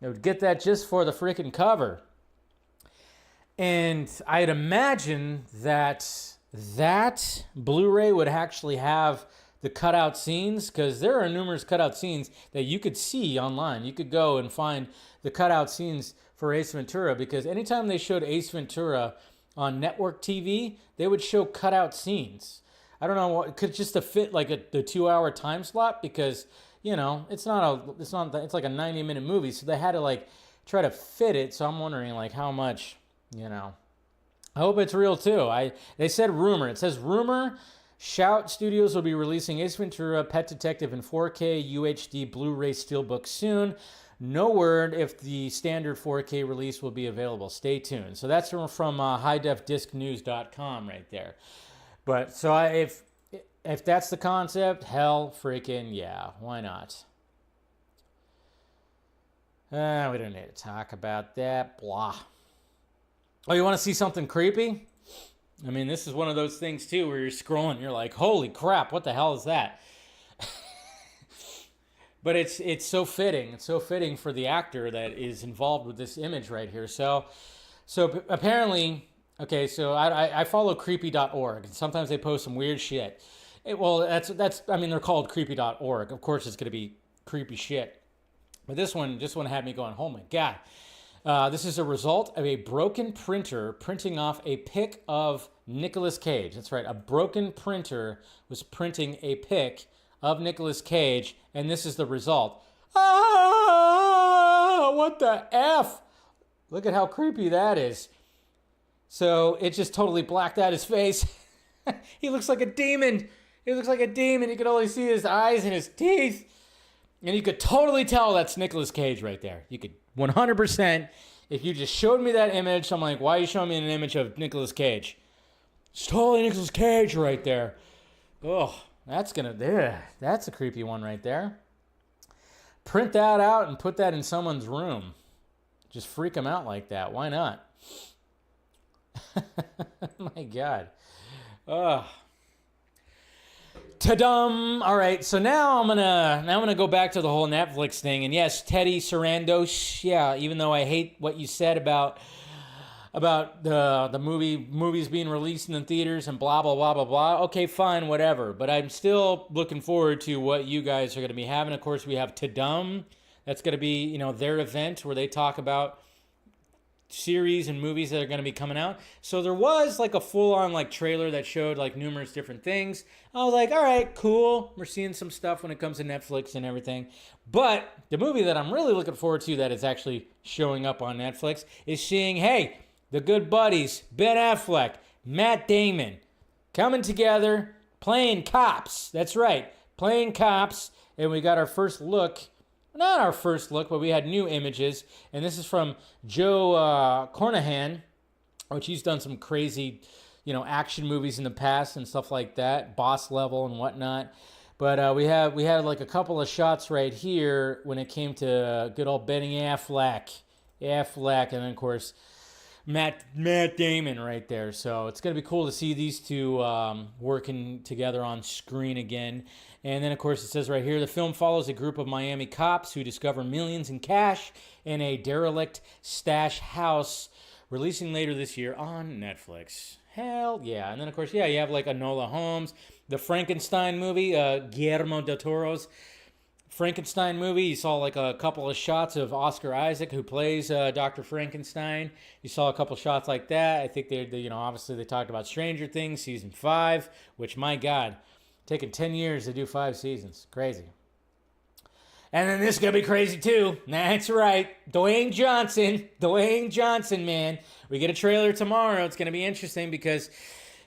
I would get that just for the freaking cover. And I'd imagine that Blu-ray would actually have the cutout scenes, because there are numerous cutout scenes that you could see online. You could go and find the cutout scenes for Ace Ventura, because anytime they showed Ace Ventura on network TV, they would show cutout scenes. I don't know what could just to fit like the 2-hour time slot, because you know it's like a 90-minute movie, so they had to like try to fit it. So I'm wondering like how much, you know. I hope it's real too. They said rumor. It says rumor. Shout Studios will be releasing Ace Ventura: Pet Detective in 4K UHD Blu-ray Steelbook soon. No word if the standard 4K release will be available. Stay tuned. So that's from highdefdiscnews.com right there. But so if that's the concept, hell freaking yeah, why not? We don't need to talk about that. Blah. Oh, you want to see something creepy? I mean, this is one of those things too where you're scrolling, you're like, holy crap, what the hell is that? But it's so fitting. It's so fitting for the actor that is involved with this image right here. So apparently, okay, so I follow creepy.org, and sometimes they post some weird shit. That's I mean, they're called creepy.org. Of course it's going to be creepy shit. But this one had me going, oh my God. This is a result of a broken printer printing off a pic of Nicolas Cage. That's right, a broken printer was printing a pic of Nicolas Cage, and this is the result. Ah, what the F? Look at how creepy that is. So it just totally blacked out his face. He looks like a demon. He looks like a demon. You could only see his eyes and his teeth. And you could totally tell that's Nicolas Cage right there. You could 100%. If you just showed me that image, I'm like, why are you showing me an image of Nicolas Cage? It's totally Nicolas Cage right there. Oh, that's a creepy one right there. Print that out and put that in someone's room. Just freak them out like that. Why not? My God. Ugh. Ta-dum! All right, so now I'm gonna go back to the whole Netflix thing, and yes, Teddy Sarandos. Yeah, even though I hate what you said about the movies being released in the theaters and blah blah blah blah blah. Okay, fine, whatever. But I'm still looking forward to what you guys are gonna be having. Of course, we have Ta-dum. That's gonna be their event where they talk about series and movies that are going to be coming out. So there was like a full-on like trailer that showed like numerous different things. I was like, all right, cool. We're seeing some stuff when it comes to Netflix and everything. But the movie that I'm really looking forward to that is actually showing up on Netflix is seeing, hey, the good buddies, Ben Affleck, Matt Damon, coming together, playing cops. That's right, playing cops. And we got our first look. Not our first look, but we had new images. And this is from Joe Carnahan, which he's done some crazy, action movies in the past and stuff like that, Boss Level and whatnot. But we had like a couple of shots right here when it came to good old Benny Affleck, and then of course Matt Damon right there. So it's gonna be cool to see these two working together on screen again. And then, of course, it says right here, the film follows a group of Miami cops who discover millions in cash in a derelict stash house, releasing later this year on Netflix. Hell yeah. And then, of course, you have like Enola Holmes, the Frankenstein movie, Guillermo del Toro's Frankenstein movie. You saw like a couple of shots of Oscar Isaac, who plays Dr. Frankenstein. You saw a couple shots like that. I think they obviously they talked about Stranger Things season 5, which, my God, taking 10 years to do 5 seasons. Crazy. And then this is going to be crazy too. That's right. Dwayne Johnson, man. We get a trailer tomorrow. It's going to be interesting because,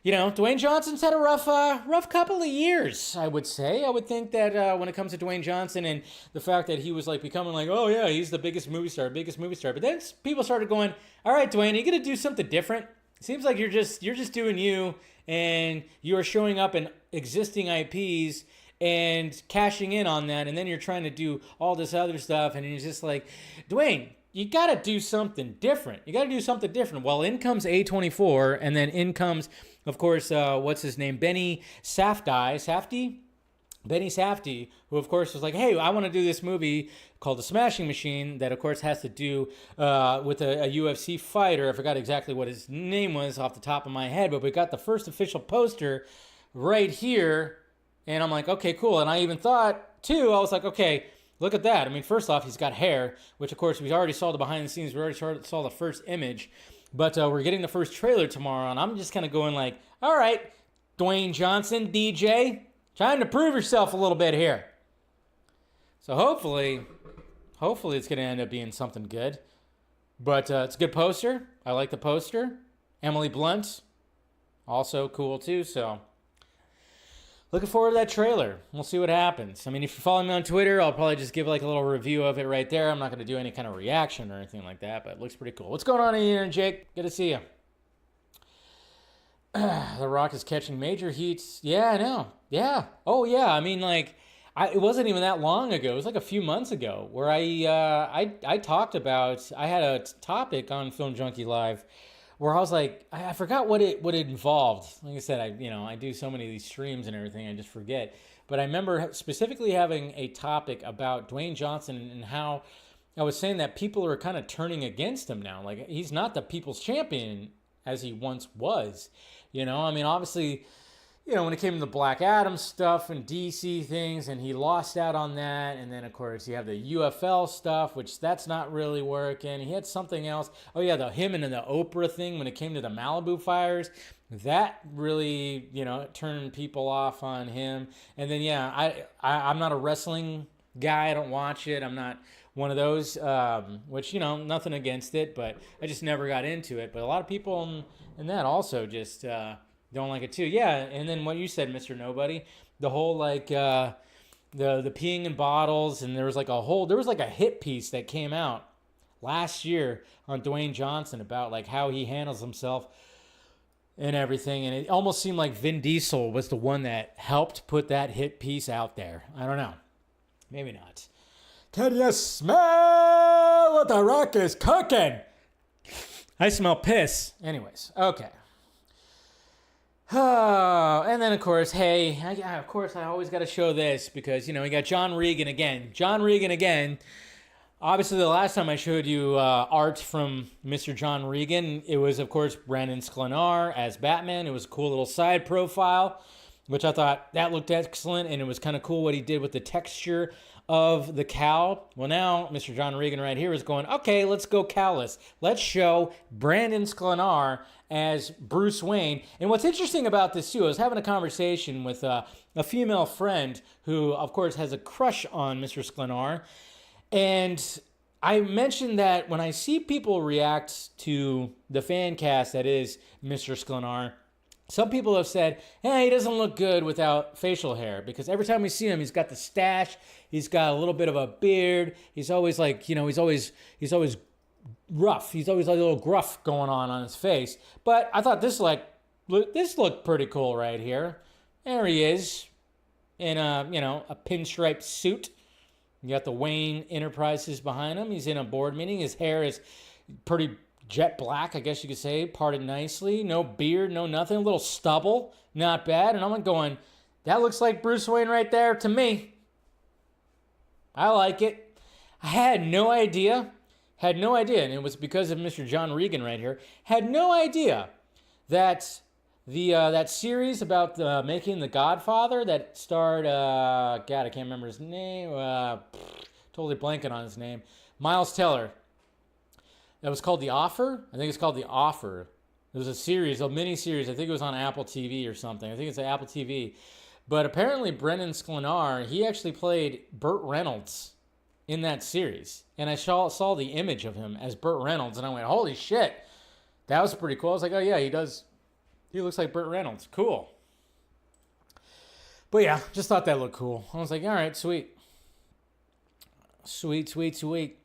Dwayne Johnson's had a rough couple of years, I would say. I would think that when it comes to Dwayne Johnson and the fact that he was like becoming like, oh yeah, he's the biggest movie star. But then people started going, all right, Dwayne, are you going to do something different? It seems like you're just doing you, and you are showing up in existing IPs and cashing in on that, and then you're trying to do all this other stuff, and he's just like, Dwayne, you got to do something different. Well, in comes A24, and then in comes, of course, what's his name? Benny Safdie, who, of course, was like, hey, I want to do this movie called The Smashing Machine that, of course, has to do with a UFC fighter. I forgot exactly what his name was off the top of my head, but we got the first official poster right here. And I'm like, okay, cool. And I even thought, too, I was like, okay, look at that. I mean, first off, he's got hair, which, of course, we already saw the behind the scenes. We already saw the first image. But we're getting the first trailer tomorrow. And I'm just kind of going like, all right, Dwayne Johnson, DJ, trying to prove yourself a little bit here. So hopefully it's going to end up being something good. But it's a good poster. I like the poster. Emily Blunt, also cool, too, so... Looking forward to that trailer. We'll see what happens. I mean, if you follow me on Twitter, I'll probably just give like a little review of it right there. I'm not going to do any kind of reaction or anything like that, but it looks pretty cool. What's going on in here, Jake? Good to see you. The Rock is catching major heats. Yeah, I know. Yeah. Oh, yeah. I mean, like, it wasn't even that long ago. It was like a few months ago where I talked about, I had a topic on Film Junkie Live where I was like, I forgot what it involved. Like I said, I do so many of these streams and everything, I just forget. But I remember specifically having a topic about Dwayne Johnson and how I was saying that people are kind of turning against him now. Like, he's not the people's champion as he once was. I mean, obviously, when it came to the Black Adam stuff and DC things, and he lost out on that. And then, of course, you have the UFL stuff, which that's not really working. He had something else. Oh, yeah, him and the Oprah thing when it came to the Malibu fires. That really, turned people off on him. And then, yeah, I'm not a wrestling guy. I don't watch it. I'm not one of those, which, nothing against it, but I just never got into it. But a lot of people in that also just... don't like it too. Yeah, and then what you said, Mr. Nobody, the whole like the peeing in bottles, and there was like a hit piece that came out last year on Dwayne Johnson about like how he handles himself and everything, and it almost seemed like Vin Diesel was the one that helped put that hit piece out there. I don't know. Maybe not. Can you smell what the Rock is cooking? I smell piss. Anyways, okay. Oh, and then, of course, hey, I always got to show this because, we got John Regan again. Obviously, the last time I showed you art from Mr. John Regan, it was, of course, Brandon Sklenar as Batman. It was a cool little side profile, which I thought that looked excellent, and it was kind of cool what he did with the texture of the cowl. Well, now, Mr. John Regan right here is going, okay, let's go cowless. Let's show Brandon Sklenar as Bruce Wayne. And what's interesting about this, too, I was having a conversation with a female friend who, of course, has a crush on Mr. Sklenar. And I mentioned that when I see people react to the fan cast that is Mr. Sklenar, some people have said, hey, he doesn't look good without facial hair because every time we see him, he's got the stash, he's got a little bit of a beard, he's always like, he's always rough, he's always like a little gruff going on his face. But I thought this looked pretty cool right here. There he is in a pinstripe suit. You got the Wayne Enterprises behind him. He's in a board meeting. His hair is pretty jet black, I guess you could say, parted nicely. No beard, no nothing. A little stubble, not bad. And I'm going, that looks like Bruce Wayne right there to me. I like it. I had no idea, and it was because of Mr. John Regan right here, had no idea that that series about making The Godfather that starred, God, I can't remember his name. Totally blanking on his name. Miles Teller. That was called The Offer. I think it's called The Offer. It was a series, a mini-series. I think it was on Apple TV or something. I think it's Apple TV. But apparently Brendan Sklenar, he actually played Burt Reynolds in that series. And I saw the image of him as Burt Reynolds, and I went, holy shit. That was pretty cool. I was like, oh yeah, he does. He looks like Burt Reynolds. Cool. But yeah, just thought that looked cool. I was like, all right, sweet. Sweet, sweet, sweet.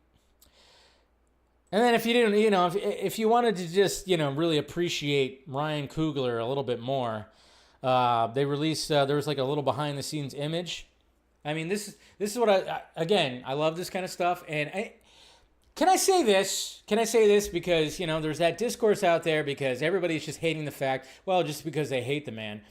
And then if you didn't, if you wanted to just, really appreciate Ryan Coogler a little bit more, they released, there was like a little behind the scenes image. I mean, this is what I love this kind of stuff. And can I say this? Because, there's that discourse out there because everybody's just hating the fact, well, just because they hate the man.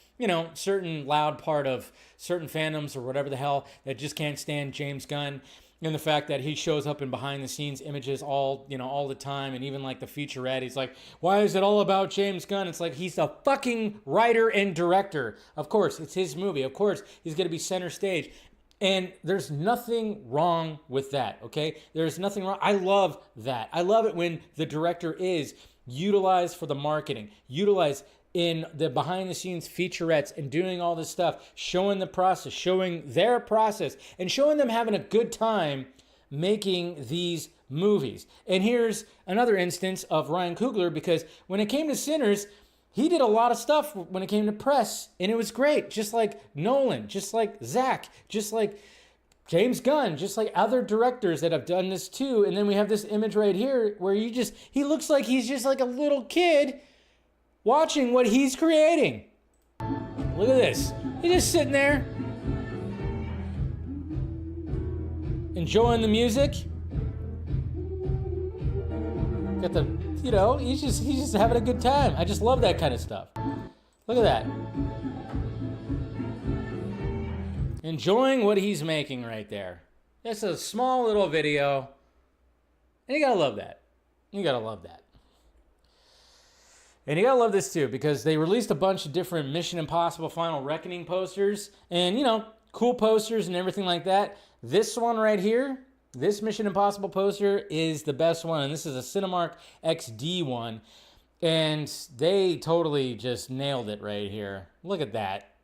Certain loud part of certain fandoms or whatever the hell that just can't stand James Gunn. And the fact that he shows up in behind-the-scenes images all the time, and even like the featurette, he's like, why is it all about James Gunn? It's like, he's a fucking writer and director. Of course, it's his movie. Of course, he's going to be center stage. And there's nothing wrong with that, okay? There's nothing wrong. I love that. I love it when the director is utilized for the marketing, utilized in the behind-the-scenes featurettes and doing all this stuff, showing the process, showing their process, and showing them having a good time making these movies. And here's another instance of Ryan Coogler, because when it came to Sinners, he did a lot of stuff when it came to press, and it was great, just like Nolan, just like Zach, just like James Gunn, just like other directors that have done this too. And then we have this image right here where he looks like he's just like a little kid watching what he's creating. Look at this. He's just sitting there, enjoying the music. Got the, he's just having a good time. I just love that kind of stuff. Look at that. Enjoying what he's making right there. That's a small little video. And you gotta love that. You gotta love that. And you gotta love this too, because they released a bunch of different Mission Impossible Final Reckoning posters, and cool posters and everything like that. This one right here, this Mission Impossible poster is the best one, and this is a Cinemark XD one, and they totally just nailed it right here. Look at that.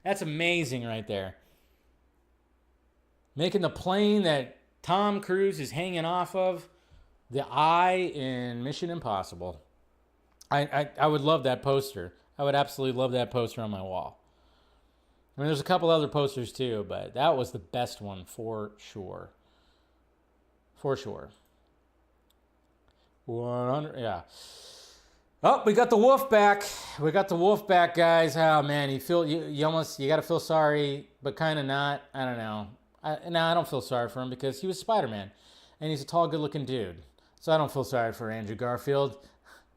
That's amazing right there. Making the plane that Tom Cruise is hanging off of. The eye in Mission Impossible. I would love that poster. I would absolutely love that poster on my wall. I mean, there's a couple other posters too, but that was the best one for sure. For sure. 100, yeah. Oh, we got the wolf back. We got the wolf back, guys. Oh man, you got to feel sorry, but kind of not. I don't know. I don't feel sorry for him because he was Spider-Man, and he's a tall, good-looking dude. So I don't feel sorry for Andrew Garfield,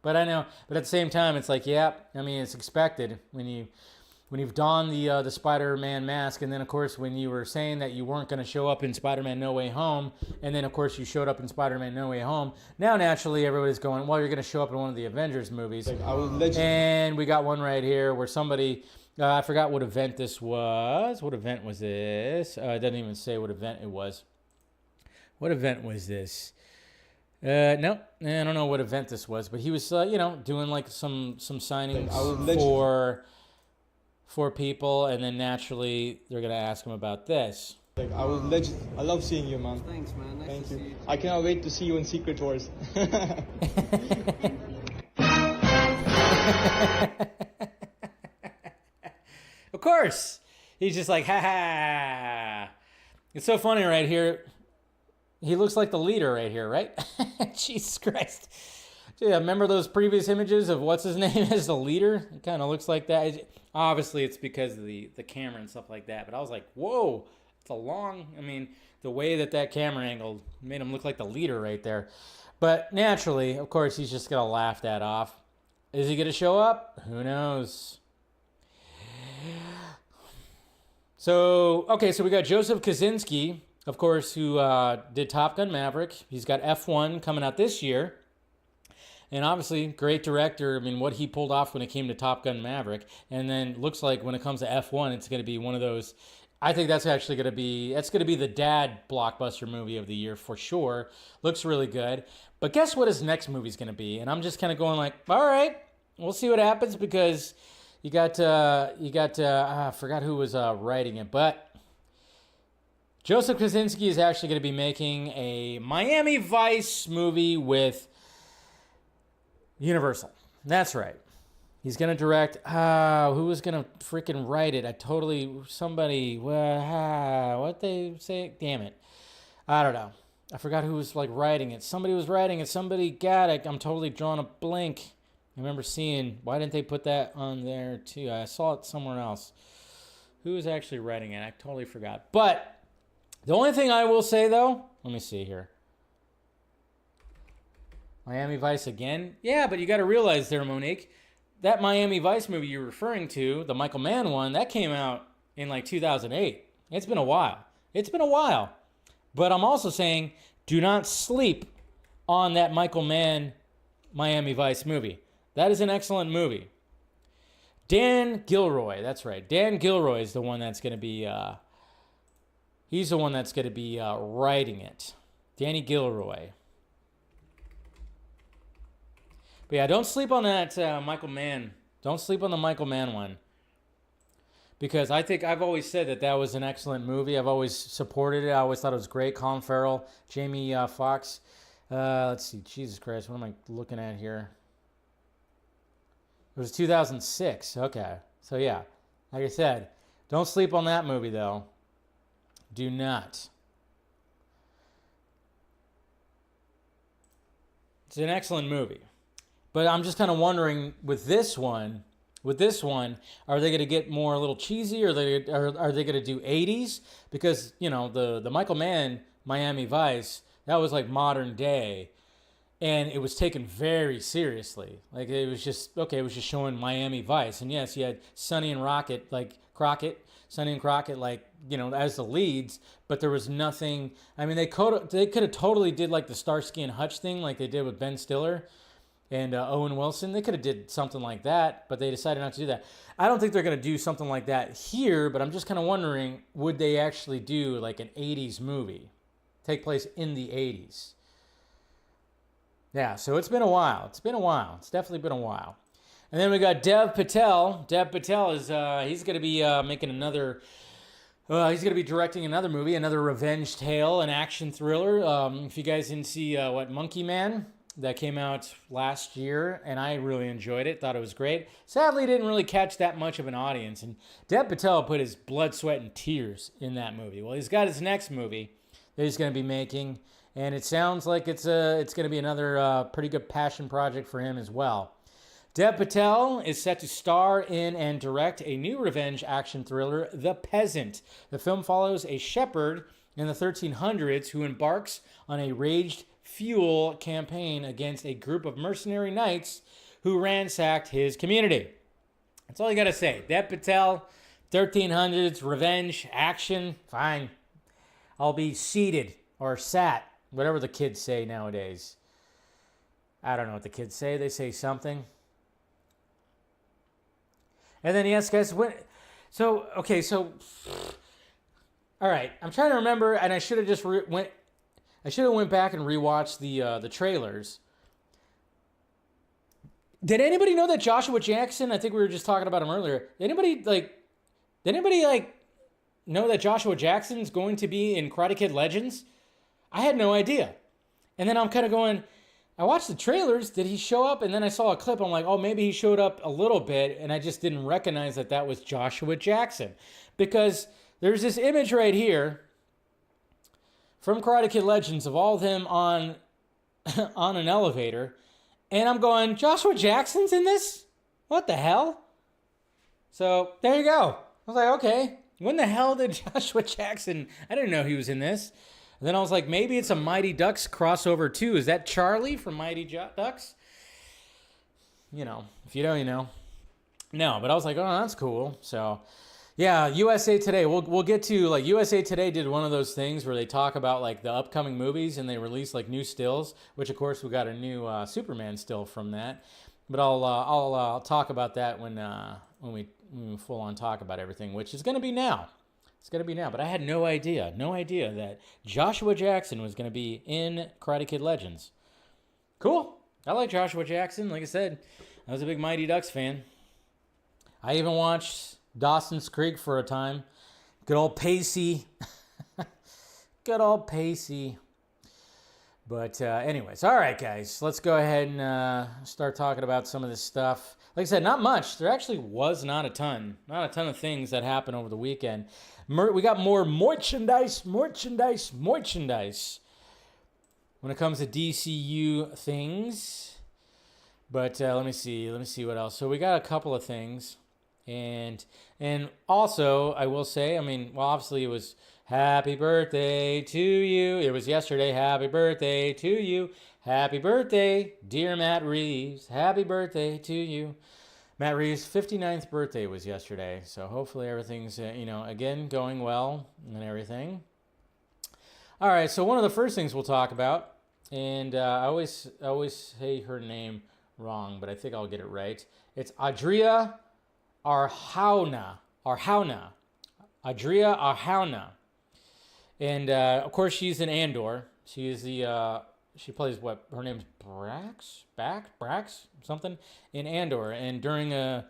but I know. But at the same time, it's like, yeah, I mean, it's expected when you've donned the Spider-Man mask, and then of course when you were saying that you weren't going to show up in Spider-Man No Way Home, and then of course you showed up in Spider-Man No Way Home. Now naturally everybody's going, well, you're going to show up in one of the Avengers movies. And we got one right here where somebody, I forgot what event this was. What event was this? It doesn't even say what event it was. What event was this? No, I don't know what event this was, but he was, doing like some signings for people, and then naturally they're gonna ask him about this. I love seeing you, man. Thanks, man. Nice Thank to you. see you. I cannot wait to see you in Secret Wars. Of course, he's just like, ha ha. It's so funny right here. He looks like the leader right here, right? Jesus Christ. Yeah, remember those previous images of what's his name as the leader? It kind of looks like that. Obviously, it's because of the camera and stuff like that. But I was like, whoa, it's a long... I mean, the way that camera angle made him look like the leader right there. But naturally, of course, he's just going to laugh that off. Is he going to show up? Who knows? So we got Joseph Kosinski, of course, who did Top Gun Maverick. He's got F1 coming out this year. And obviously, great director. I mean, what he pulled off when it came to Top Gun Maverick. And then looks like when it comes to F1, it's going to be one of those. I think that's actually going to be, the dad blockbuster movie of the year for sure. Looks really good. But guess what his next movie's going to be? And I'm just kind of going like, all right, we'll see what happens, because I forgot who was writing it, but Joseph Kosinski is actually going to be making a Miami Vice movie with Universal. That's right. He's going to direct. Who was going to freaking write it? What they say? Damn it. I don't know. I forgot who was like writing it. Somebody was writing it. Somebody got it. I'm totally drawing a blank. I remember seeing, why didn't they put that on there too? I saw it somewhere else. Who was actually writing it? I totally forgot. But the only thing I will say though, let me see here. Miami Vice again? Yeah, but you got to realize there, Monique, that Miami Vice movie you're referring to, the Michael Mann one, that came out in like 2008. It's been a while. But I'm also saying, do not sleep on that Michael Mann Miami Vice movie. That is an excellent movie. Dan Gilroy, that's right. Dan Gilroy is the one that's going to be, he's the one that's going to be writing it. Danny Gilroy. But yeah, don't sleep on that Michael Mann. Don't sleep on the Michael Mann one. Because I think I've always said that was an excellent movie. I've always supported it. I always thought it was great. Colin Farrell, Jamie Foxx. Let's see. Jesus Christ, what am I looking at here? It was 2006. Okay. So yeah, like I said, don't sleep on that movie though. Do not. It's an excellent movie. But I'm just kind of wondering with this one, are they going to get more a little cheesy, or are they going to do 80s? Because, you know, the Michael Mann Miami Vice, that was like modern day, and it was taken very seriously. Like it was just showing Miami Vice, and yes, you had Sonny and Crockett, like, you know, as the leads, but there was nothing. I mean, they could have totally did like the Starsky and Hutch thing, like they did with Ben Stiller and Owen Wilson. They could have did something like that, but they decided not to do that. I don't think they're going to do something like that here, but I'm just kind of wondering, would they actually do like an 80s movie, take place in the 80s? Yeah, so it's been a while. It's definitely been a while. And then we got Dev Patel. Dev Patel is, he's going to be making another, he's going to be directing another movie, another revenge tale, an action thriller. If you guys didn't see, Monkey Man, that came out last year, and I really enjoyed it. Thought it was great. Sadly, didn't really catch that much of an audience. And Dev Patel put his blood, sweat, and tears in that movie. Well, he's got his next movie that he's going to be making, and it sounds like it's going to be another pretty good passion project for him as well. Dev Patel is set to star in and direct a new revenge action thriller, The Peasant. The film follows a shepherd in the 1300s who embarks on a raged fuel campaign against a group of mercenary knights who ransacked his community. That's all you got to say. Dev Patel, 1300s, revenge, action, fine. I'll be seated or sat, whatever the kids say nowadays. I don't know what the kids say. They say something. And then, yes, guys, all right, I'm trying to remember, and I should have just went back and rewatched the trailers. Did anybody know that Joshua Jackson, I think we were just talking about him earlier, did anybody know that Joshua Jackson's going to be in Karate Kid Legends? I had no idea. And then I'm kind of going, I watched the trailers, did he show up? And then I saw a clip, I'm like, oh, maybe he showed up a little bit, and I just didn't recognize that was Joshua Jackson. Because there's this image right here from Karate Kid Legends of all of them on an elevator, and I'm going, Joshua Jackson's in this? What the hell? So there you go. I was like, okay, when the hell did Joshua Jackson? I didn't know he was in this. And then I was like, maybe it's a Mighty Ducks crossover too. Is that Charlie from Mighty Ducks? You know, if you don't, you know. No, but I was like, oh, that's cool. So Yeah, USA Today. We'll get to, like, USA Today did one of those things where they talk about, like, the upcoming movies, and they release, like, new stills, which, of course, we got a new Superman still from that. But I'll talk about that when we full on talk about everything, which is going to be now. It's going to be now. But I had no idea that Joshua Jackson was going to be in Karate Kid Legends. Cool. I like Joshua Jackson. Like I said, I was a big Mighty Ducks fan. I even watched Dawson's Creek for a time. Good old Pacey. Good old Pacey. But anyways, all right, guys. Let's go ahead and start talking about some of this stuff. Like I said, not much. There actually was not a ton of things that happened over the weekend. We got more merchandise. When it comes to DCU things. But let me see what else. So we got a couple of things. And also, I will say, I mean, well, obviously it was happy birthday to you. It was yesterday. Happy birthday to you. Happy birthday, dear Matt Reeves. Happy birthday to you. Matt Reeves' 59th birthday was yesterday. So hopefully everything's, again, going well and everything. All right, so one of the first things we'll talk about, and I always say her name wrong, but I think I'll get it right. It's Adria Arjona. Adria Arjona. And, of course, she's in Andor. She is she plays what? Her name's Brax? Something? In Andor. And during a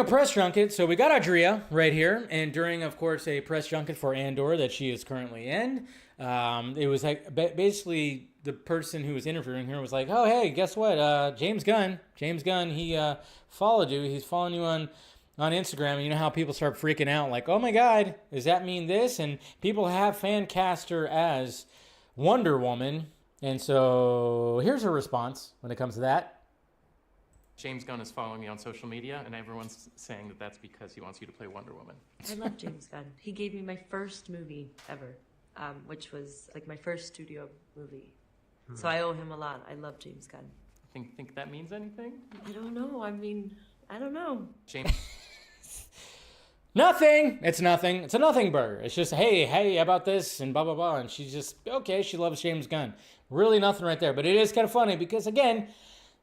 press junket, so we got Adria right here. And during, of course, a press junket for Andor that she is currently in, it was like basically the person who was interviewing her was like, oh, hey, guess what? James Gunn, he followed you. He's following you on Instagram. And you know how people start freaking out like, oh, my God, does that mean this? And people have fan cast her as Wonder Woman. And so here's her response when it comes to that. James Gunn is following me on social media, and everyone's saying that that's because he wants you to play Wonder Woman. I love James Gunn. He gave me my first movie ever, which was like my first studio movie. So I owe him a lot. I love James Gunn. Think that means anything? I don't know. I mean, I don't know. James. Nothing. It's nothing. It's a nothing burger. It's just, hey, how about this and blah, blah, blah. And she's just, okay, she loves James Gunn. Really nothing right there. But it is kind of funny because, again,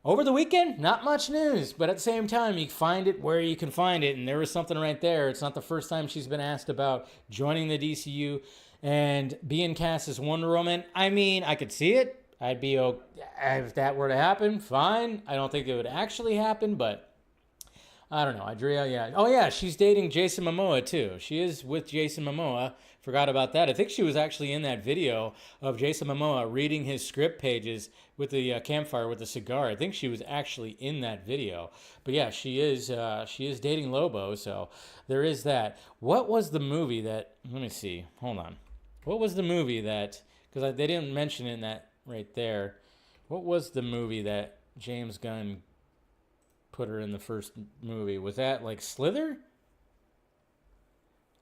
over the weekend, not much news. But at the same time, you find it where you can find it. And there was something right there. It's not the first time she's been asked about joining the DCU and being cast as Wonder Woman. I mean, I could see it. I'd be okay if that were to happen. Fine. I don't think it would actually happen, but I don't know. Adria, yeah. Oh, yeah, she's dating Jason Momoa, too. She is with Jason Momoa. Forgot about that. I think she was actually in that video of Jason Momoa reading his script pages with the campfire with the cigar. I think she was actually in that video. But, yeah, she is dating Lobo, so there is that. What was the movie that... Let me see. Hold on. What was the movie that... Because they didn't mention it in that right there. What was the movie that James Gunn put her in the first movie? Was that like Slither?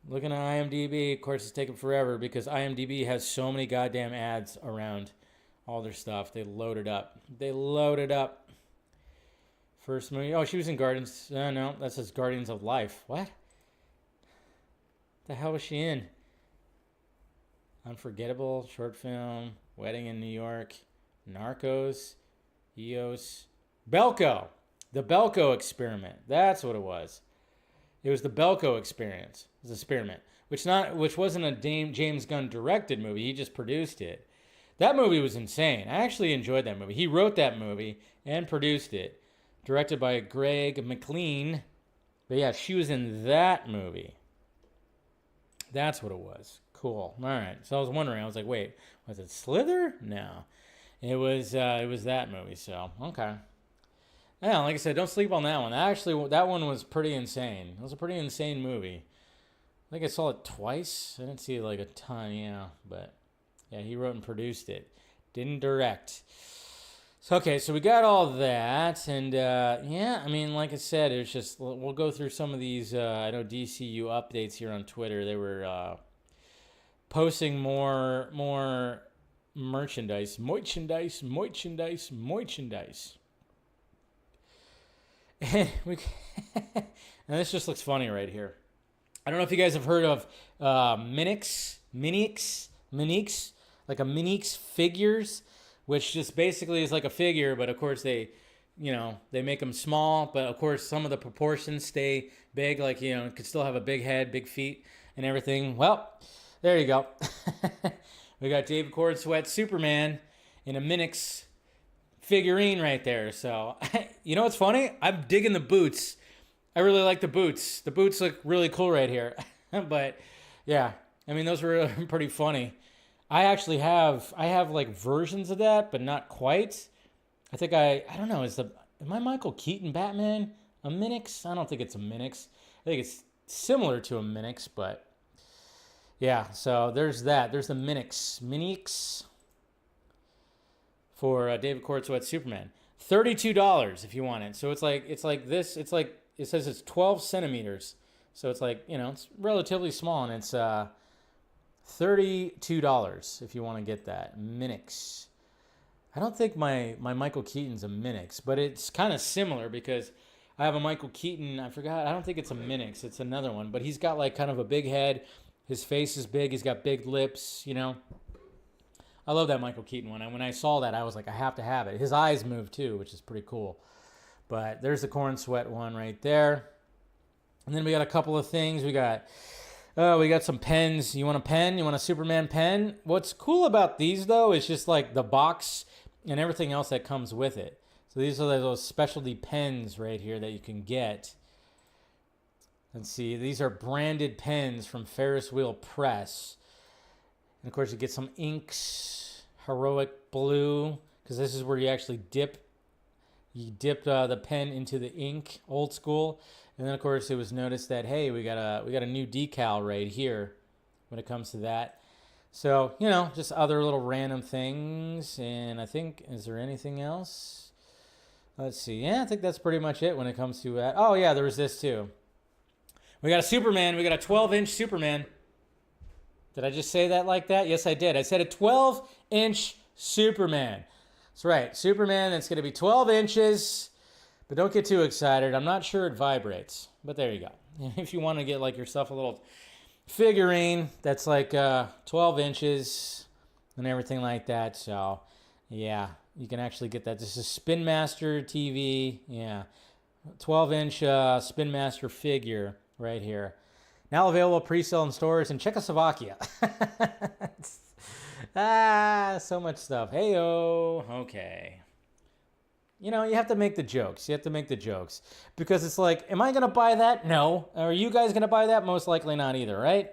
Looking at IMDb, of course it's taking forever because IMDb has so many goddamn ads around all their stuff. They load it up. First movie. Oh, she was in Guardians. No, that says Guardians of Life. What? The hell was she in? Unforgettable, short film, Wedding in New York, Narcos, EOS, Belko. The Belko Experiment. That's what it was. It was the Belko Experience. It was an experiment, which wasn't a James Gunn directed movie. He just produced it. That movie was insane. I actually enjoyed that movie. He wrote that movie and produced it. Directed by Greg McLean. But yeah, she was in that movie. That's what it was. Cool. All right. So I was wondering. I was like, wait, was it Slither? No. It was that movie. So, okay. Yeah, like I said, don't sleep on that one. Actually, that one was pretty insane. It was a pretty insane movie. I think I saw it twice. I didn't see like a ton, yeah. But, yeah, he wrote and produced it. Didn't direct. So, okay, so we got all that. And, yeah, I mean, like I said, it's just, we'll go through some of these, I know DCU updates here on Twitter. They were posting more merchandise. And this just looks funny right here. I don't know if you guys have heard of Minix, like a Minix figures, which just basically is like a figure, but of course they make them small, but of course some of the proportions stay big, like, it could still have a big head, big feet, and everything. Well, there you go. We got David Cornsweat Superman in a Minix figurine right there. So, you know what's funny? I'm digging the boots. I really like the boots. The boots look really cool right here. But yeah, I mean, those were pretty funny. I actually have like versions of that, but not quite. I think I don't know. Am I Michael Keaton Batman a Minix? I don't think it's a Minix. I think it's similar to a Minix, but yeah. So there's that. There's the Minix for David Cornsweat Superman. $32 if you want it. So it's like this. It's like, it says it's 12 centimeters. So it's like, it's relatively small, and it's $32 if you want to get that. Minix. I don't think my Michael Keaton's a Minix, but it's kind of similar because I have a Michael Keaton. I forgot. I don't think it's a Minix. It's another one, but he's got like kind of a big head. His face is big. He's got big lips, I love that Michael Keaton one. And when I saw that, I was like, I have to have it. His eyes move too, which is pretty cool. But there's the Cornsweat one right there. And then we got a couple of things. We got some pens. You want a pen? You want a Superman pen? What's cool about these, though, is just like the box and everything else that comes with it. So these are those specialty pens right here that you can get. Let's see. These are branded pens from Ferris Wheel Press. And, of course, you get some inks, Heroic Blue, because this is where you actually dip the pen into the ink, old school. And then, of course, it was noticed that, hey, we got a new decal right here when it comes to that. So, just other little random things. And I think, is there anything else? Let's see. Yeah, I think that's pretty much it when it comes to that. Oh, yeah, there was this too. We got a Superman. We got a 12-inch Superman. Did I just say that like that? Yes, I did. I said a 12-inch Superman. That's right. Superman, that's going to be 12 inches. But don't get too excited. I'm not sure it vibrates. But there you go. If you want to get like yourself a little figurine that's like 12 inches and everything like that. So, yeah, you can actually get that. This is Spin Master TV. Yeah, 12-inch Spin Master figure right here. Now available pre-sale in stores in Czechoslovakia. So much stuff. Hey-o. Okay. You have to make the jokes. You have to make the jokes. Because it's like, am I going to buy that? No. Are you guys going to buy that? Most likely not either, right?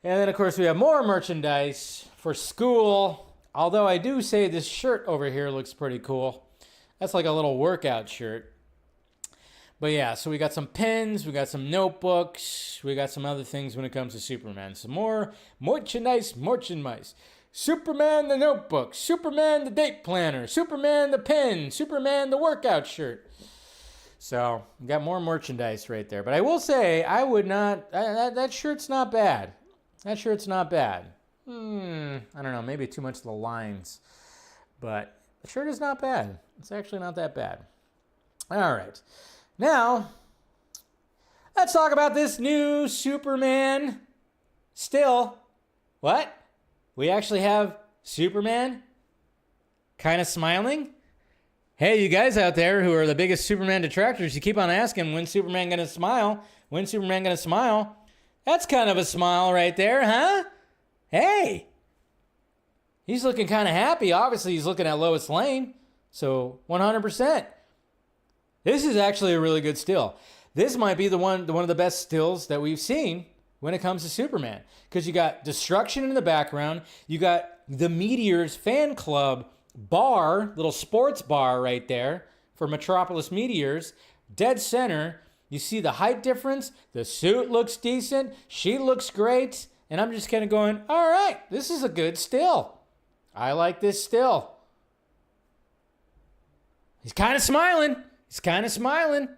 And then, of course, we have more merchandise for school. Although I do say this shirt over here looks pretty cool. That's like a little workout shirt. But yeah, so we got some pens, we got some notebooks, we got some other things when it comes to Superman. Some more merchandise. Superman the notebook, Superman the date planner, Superman the pen, Superman the workout shirt. So, we got more merchandise right there. But I will say, I would not, that shirt's not bad. That shirt's not bad. I don't know, maybe too much of the lines. But the shirt is not bad. It's actually not that bad. All right. Now, let's talk about this new Superman still. What? We actually have Superman kind of smiling? Hey, you guys out there who are the biggest Superman detractors, you keep on asking, when's Superman going to smile? When's Superman going to smile? That's kind of a smile right there, huh? Hey. He's looking kind of happy. Obviously, he's looking at Lois Lane. So, 100%. This is actually a really good still. This might be one of the best stills that we've seen when it comes to Superman. Because you got destruction in the background. You got the Meteors fan club bar, little sports bar right there for Metropolis Meteors. Dead center. You see the height difference. The suit looks decent. She looks great. And I'm just kind of going, all right, this is a good still. I like this still. He's kind of smiling. He's kind of smiling.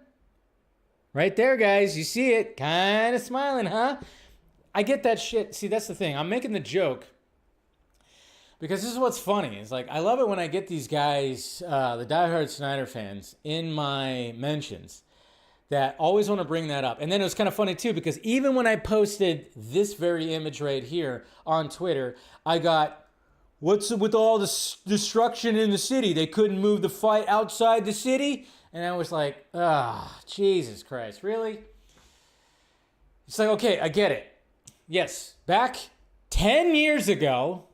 Right there, guys. You see it. Kind of smiling, huh? I get that shit. See, that's the thing. I'm making the joke because this is what's funny. It's like, I love it when I get these guys, the diehard Snyder fans, in my mentions. that always want to bring that up. And then it was kind of funny too, because even when I posted this very image right here on Twitter, I got, what's with all the destruction in the city? They couldn't move the fight outside the city? And I was like, Jesus Christ, really? It's like, okay, I get it. Yes, back 10 years ago,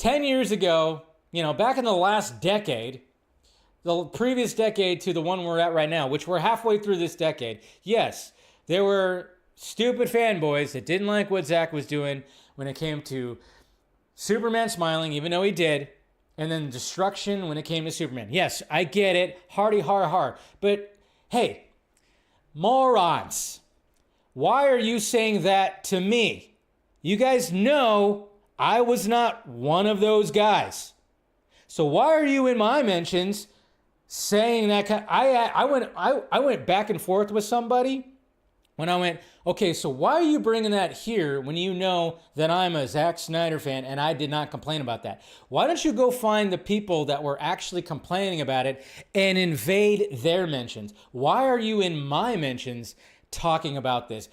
back in the last decade, the previous decade to the one we're at right now, which we're halfway through this decade, yes, there were stupid fanboys that didn't like what Zack was doing when it came to Superman smiling, even though he did, and then destruction when it came to Superman. Yes, I get it. Hardy har har. But hey, morons, why are you saying that to me? You guys know I was not one of those guys. So why are you in my mentions saying that? I went back and forth with somebody when I went, okay, so why are you bringing that here when you know that I'm a Zack Snyder fan and I did not complain about that? Why don't you go find the people that were actually complaining about it and invade their mentions? Why are you in my mentions talking about this?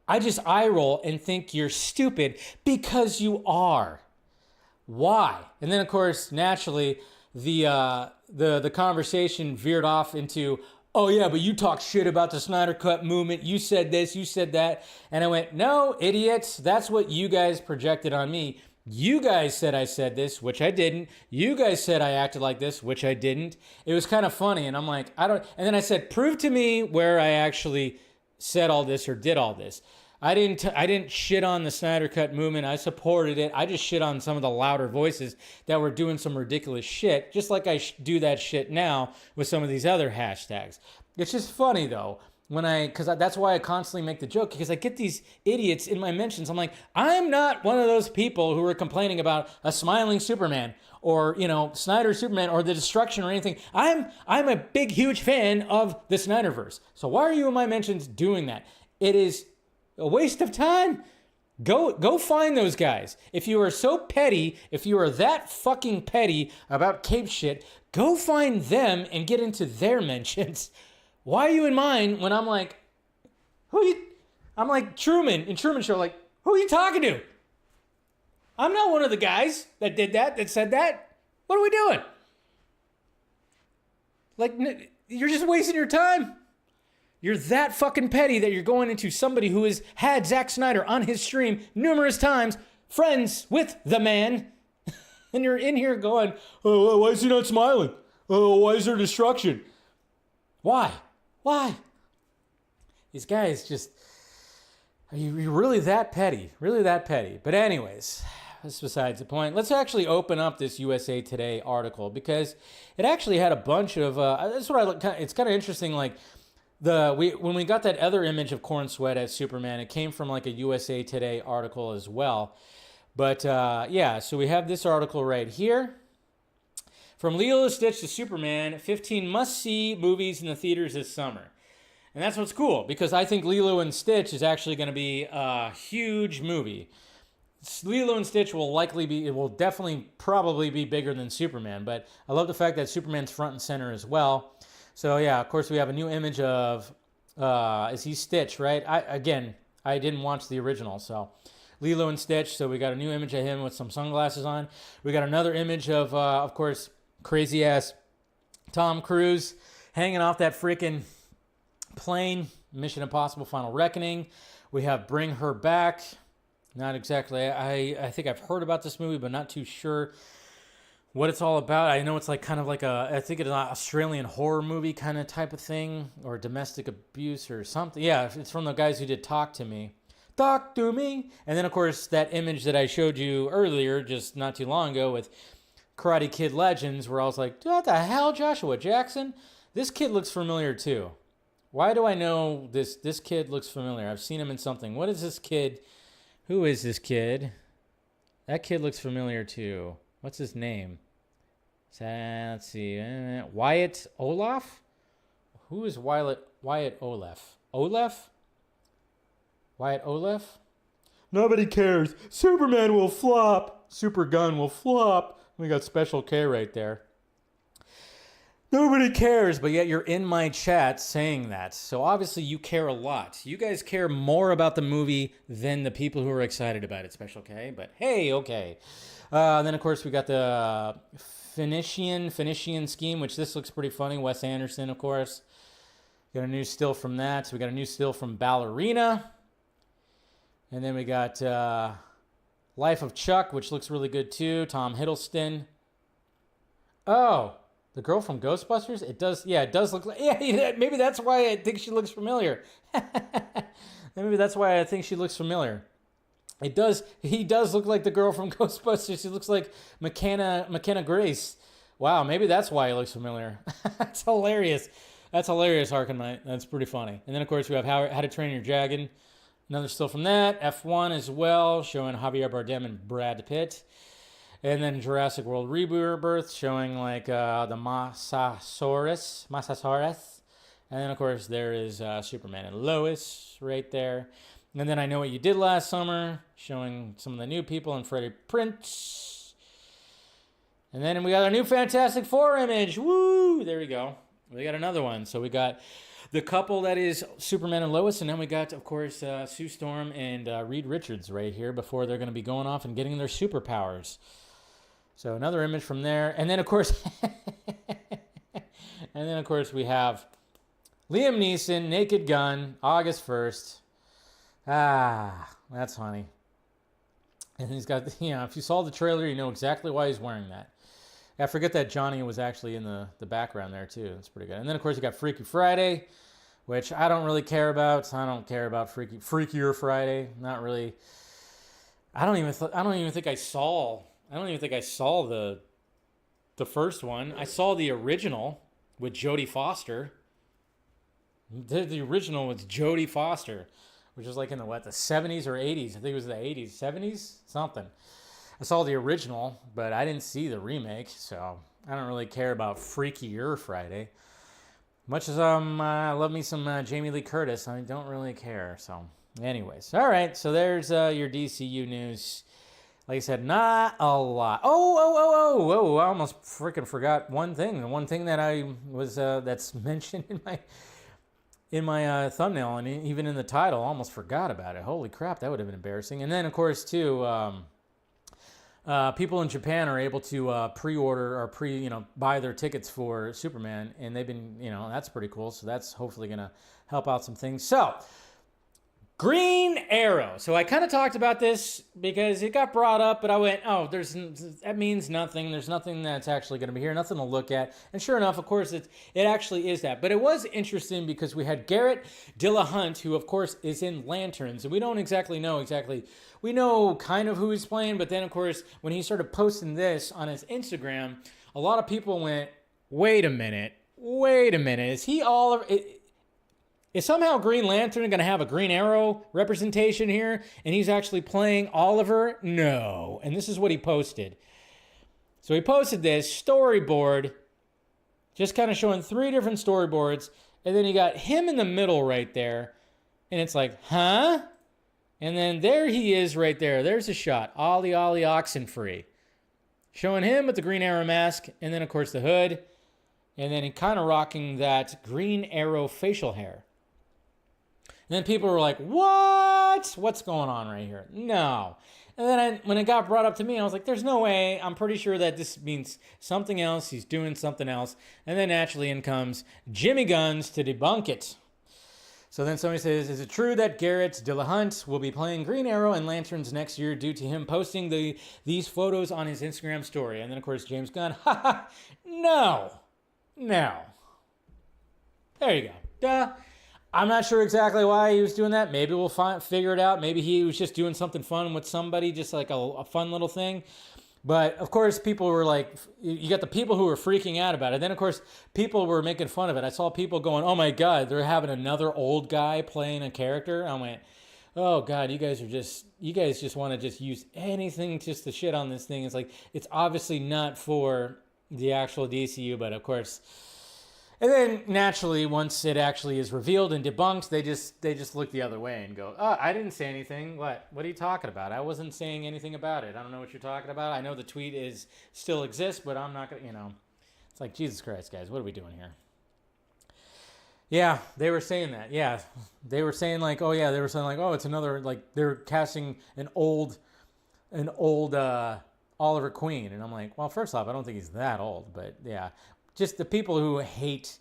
I just eye roll and think you're stupid because you are. Why? And then, of course, naturally, the conversation veered off into, oh yeah, but you talk shit about the Snyder Cut movement. You said this, you said that. And I went, no, idiots. That's what you guys projected on me. You guys said I said this, which I didn't. You guys said I acted like this, which I didn't. It was kind of funny. And I'm like, I don't. And then I said, prove to me where I actually said all this or did all this. I didn't shit on the Snyder Cut movement. I supported it. I just shit on some of the louder voices that were doing some ridiculous shit, just like I do that shit now with some of these other hashtags. It's just funny though, because that's why I constantly make the joke, because I get these idiots in my mentions. I'm like, I'm not one of those people who are complaining about a smiling Superman or, Snyder Superman or the destruction or anything. I'm a big, huge fan of the Snyderverse. So why are you in my mentions doing that? It is a waste of time. Go find those guys. If you are so petty, if you are that fucking petty about Cape shit, go find them and get into their mentions. Why are you in mine when I'm like, I'm like Truman in Truman Show, like, who are you talking to? I'm not one of the guys that did that, that said that. What are we doing? Like, you're just wasting your time. You're that fucking petty that you're going into somebody who has had Zack Snyder on his stream numerous times, friends with the man, and you're in here going, oh, why is he not smiling? Oh, why is there destruction? Why? These guys just, are you really that petty? Really that petty? But anyways, that's besides the point. Let's actually open up this USA Today article, because it actually had a bunch of, that's what it's kind of interesting, like, when we got that other image of Corn Sweat as Superman, it came from like a USA Today article as well. But yeah, so we have this article right here. From Lilo and Stitch to Superman, 15 must-see movies in the theaters this summer. And that's what's cool, because I think Lilo and Stitch is actually going to be a huge movie. Lilo and Stitch will definitely probably be bigger than Superman, but I love the fact that Superman's front and center as well. So yeah, of course we have a new image of, is he Stitch, right? I didn't watch the original, so Lilo and Stitch. So we got a new image of him with some sunglasses on. We got another image of course, crazy ass Tom Cruise hanging off that freaking plane. Mission Impossible: Final Reckoning. We have Bring Her Back. Not exactly. I think I've heard about this movie, but not too sure what it's all about. I know it's like kind of like I think it's an Australian horror movie kind of type of thing, or domestic abuse or something. Yeah, it's from the guys who did Talk to Me. Talk to me. And then, of course, that image that I showed you earlier, just not too long ago, with Karate Kid Legends, where I was like, what the hell, Joshua Jackson? This kid looks familiar too. Why do I know this kid looks familiar? I've seen him in something. What is this kid? Who is this kid? That kid looks familiar too. What's his name? Let's see. Wyatt Olaf? Who is Wyatt Olaf? Olaf? Wyatt Olaf? Nobody cares. Superman will flop. Super Gun will flop. We got Special K right there. Nobody cares, but yet you're in my chat saying that. So obviously you care a lot. You guys care more about the movie than the people who are excited about it, Special K. But hey, okay. Then, of course, we got the Phoenician Scheme, which this looks pretty funny. Wes Anderson, of course. Got a new still from that. So we got a new still from Ballerina. And then we got Life of Chuck, which looks really good too. Tom Hiddleston. Oh, the girl from Ghostbusters? It does, yeah, it does look like, yeah, maybe that's why I think she looks familiar. Maybe that's why I think she looks familiar. He does look like the girl from Ghostbusters. He looks like McKenna Grace. Wow, maybe that's why he looks familiar. That's hilarious. That's hilarious, Harkenmite. That's pretty funny. And then, of course, we have How to Train Your Dragon. Another still from that. F1 as well, showing Javier Bardem and Brad Pitt. And then Jurassic World Rebirth, showing like the Mosasaurus. And then, of course, there is Superman and Lois right there. And then I Know What You Did Last Summer, showing some of the new people and Freddie Prinze. And then we got our new Fantastic Four image. Woo! There we go. We got another one. So we got the couple that is Superman and Lois, and then we got, of course, Sue Storm and Reed Richards right here before they're going to be going off and getting their superpowers. So another image from there. And then, of course, we have Liam Neeson, Naked Gun, August 1st. Ah, that's funny. And he's got, if you saw the trailer, you know exactly why he's wearing that. I forget that Johnny was actually in the background there, too. That's pretty good. And then, of course, you got Freaky Friday, which I don't really care about. I don't care about Freakier Friday. Not really. I don't even think I saw the first one. I saw the original with Jodie Foster. The original was Jodie Foster, which was like in the 70s or 80s. I think it was the 80s, 70s, something. I saw the original, but I didn't see the remake, so I don't really care about Freakier Friday. Much as I love me some Jamie Lee Curtis, I don't really care. So, anyways, all right. So there's your DCU news. Like I said, not a lot. Oh! I almost freaking forgot one thing. The one thing that I was that's mentioned in my thumbnail and even in the title, almost forgot about it. Holy crap, that would have been embarrassing. And then, of course, too. People in Japan are able to pre-order or buy their tickets for Superman, and they've been, that's pretty cool. So that's hopefully going to help out some things. So, Green Arrow. So I kind of talked about this because it got brought up, but I went, that means nothing. There's nothing that's actually going to be here, nothing to look at. And sure enough, of course, it actually is that. But it was interesting because we had Garrett Dillahunt, who, of course, is in Lanterns. And we don't exactly know. We know kind of who he's playing, but then, of course, when he started posting this on his Instagram, a lot of people went, wait a minute. Is he all... Is somehow Green Lantern going to have a Green Arrow representation here, and he's actually playing Oliver? No. And this is what he posted. So he posted this storyboard, just kind of showing 3 different storyboards, and then you got him in the middle right there, and it's like, huh? And then there he is right there. There's a shot. Ollie Oxenfree. Showing him with the Green Arrow mask, and then, of course, the hood, and then he kind of rocking that Green Arrow facial hair. And then people were like, what? What's going on right here? No. And then when it got brought up to me, I was like, there's no way. I'm pretty sure that this means something else. He's doing something else. And then naturally in comes Jimmy Guns to debunk it. So then somebody says, is it true that Garrett Dillahunt will be playing Green Arrow and Lanterns next year due to him posting these photos on his Instagram story? And then, of course, James Gunn, no. There you go. Duh. I'm not sure exactly why he was doing that. Maybe we'll figure it out. Maybe he was just doing something fun with somebody, just like a fun little thing. But, of course, people were like, you got the people who were freaking out about it. Then, of course, people were making fun of it. I saw people going, oh, my God, they're having another old guy playing a character. I went, oh, God, you guys just want to just use anything just to shit on this thing. It's like, it's obviously not for the actual DCU, but, of course... And then, naturally, once it actually is revealed and debunked, they just look the other way and go, oh, I didn't say anything. What are you talking about? I wasn't saying anything about it. I don't know what you're talking about. I know the tweet still exists, but I'm not going to, It's like, Jesus Christ, guys, what are we doing here? Yeah, they were saying that. Yeah, they were saying like, oh yeah, they were saying like, oh, it's another, like they're casting an old Oliver Queen, and I'm like, well, first off, I don't think he's that old, but yeah, just the people who hate.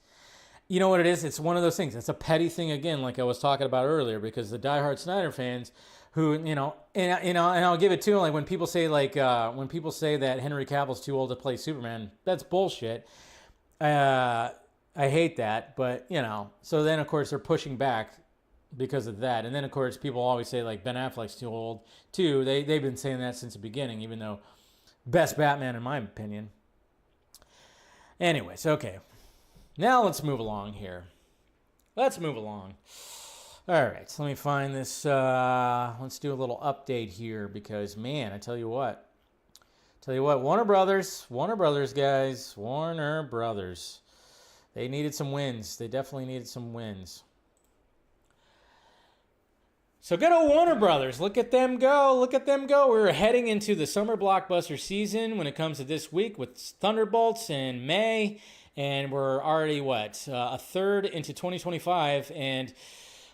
You know what it is? It's one of those things. It's a petty thing again, like I was talking about earlier, because the diehard Snyder fans, who and I'll give it to them. Like when people say that Henry Cavill's too old to play Superman, that's bullshit. I hate that, but so then of course they're pushing back because of that, and then of course people always say like Ben Affleck's too old too. They've been saying that since the beginning, even though best Batman in my opinion. Anyways, okay. Now let's move along here. Let's move along. All right, so let me find this. Let's do a little update here because, man, I tell you what, Warner Brothers, guys, Warner Brothers. They needed some wins. They definitely needed some wins. So good old Warner Brothers. Look at them go. Look at them go. We're heading into the summer blockbuster season when it comes to this week with Thunderbolts in May. And we're already, a third into 2025. And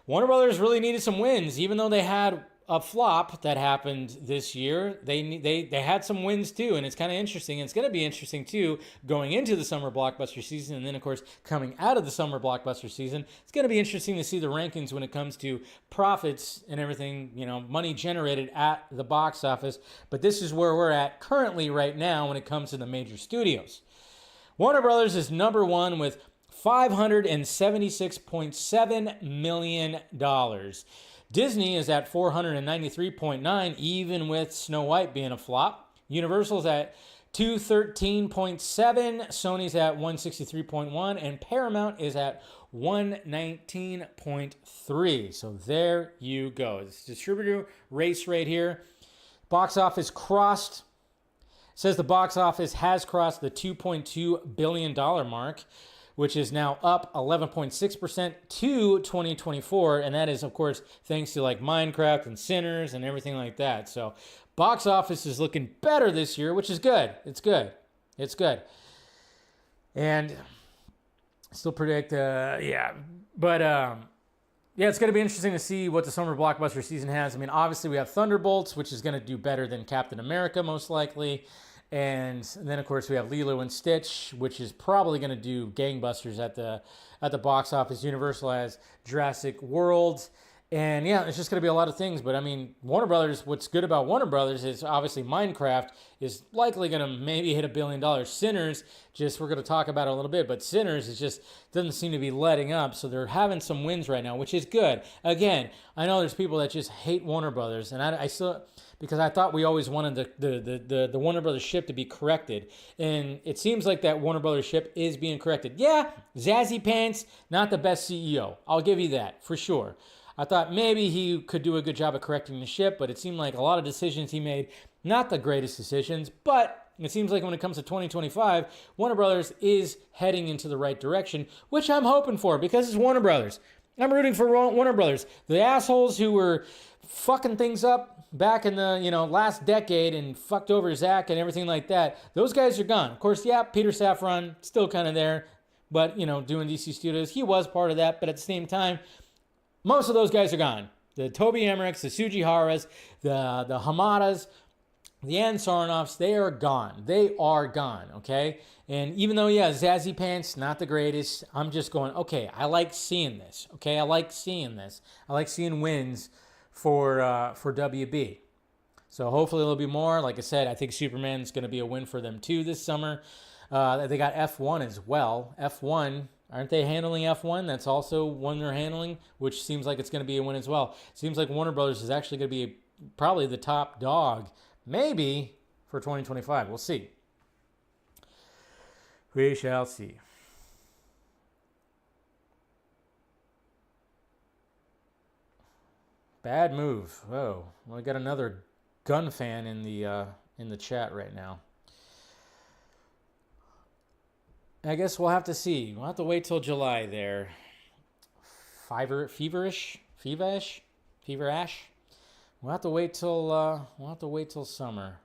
Warner Brothers really needed some wins. Even though they had a flop that happened this year, they had some wins too. And it's kind of interesting. It's going to be interesting too going into the summer blockbuster season. And then, of course, coming out of the summer blockbuster season, it's going to be interesting to see the rankings when it comes to profits and everything, money generated at the box office. But this is where we're at currently right now when it comes to the major studios. Warner Brothers is number one with $576.7 million. Disney is at $493.9, even with Snow White being a flop. Universal's at $213.7, Sony's at $163.1, and Paramount is at $119.3. So there you go. It's distributor race right here. Box office crossed. Says the box office has crossed the $2.2 billion mark, which is now up 11.6% to 2024. And that is, of course, thanks to like Minecraft and Sinners and everything like that. So box office is looking better this year, which is good. It's good. It's good. And still predict, yeah, it's going to be interesting to see what the summer blockbuster season has. I mean, obviously we have Thunderbolts, which is going to do better than Captain America, most likely. And then, of course, we have Lilo and Stitch, which is probably going to do gangbusters at the box office. Universal has Jurassic World. And, yeah, it's just going to be a lot of things. But, I mean, Warner Brothers, what's good about Warner Brothers is obviously Minecraft is likely going to maybe hit $1 billion. Sinners, we're going to talk about it a little bit. But Sinners doesn't seem to be letting up. So they're having some wins right now, which is good. Again, I know there's people that just hate Warner Brothers. And I still... because I thought we always wanted the Warner Brothers ship to be corrected. And it seems like that Warner Brothers ship is being corrected. Yeah, Zazzy Pants, not the best CEO. I'll give you that, for sure. I thought maybe he could do a good job of correcting the ship, but it seemed like a lot of decisions he made, not the greatest decisions. But it seems like when it comes to 2025, Warner Brothers is heading into the right direction, which I'm hoping for because it's Warner Brothers. I'm rooting for Warner Brothers. The assholes who were fucking things up back in the last decade and fucked over Zach and everything like that, those guys are gone. Of course, yeah, Peter Safran still kind of there, but doing DC Studios, he was part of that. But at the same time, most of those guys are gone. The Toby Emmerichs, the Sujiharas, the Hamadas, the Ann Sarnoffs, they are gone. They are gone, okay? And even though, yeah, Zazzy Pants, not the greatest, I'm just going, okay, I like seeing this, okay? I like seeing this. I like seeing wins for WB. So hopefully there'll be more. Like I said, I think Superman's going to be a win for them too this summer. They got F1 as well. F1, aren't they handling F1? That's also one they're handling, which seems like it's going to be a win as well. Seems like Warner Brothers is actually going to be probably the top dog, maybe, for 2025. We'll see. We shall see. Bad move. Oh, well, we got another Gunn fan in the chat right now. I guess we'll have to see. We'll have to wait till July there. Feverish. We'll have to wait till summer.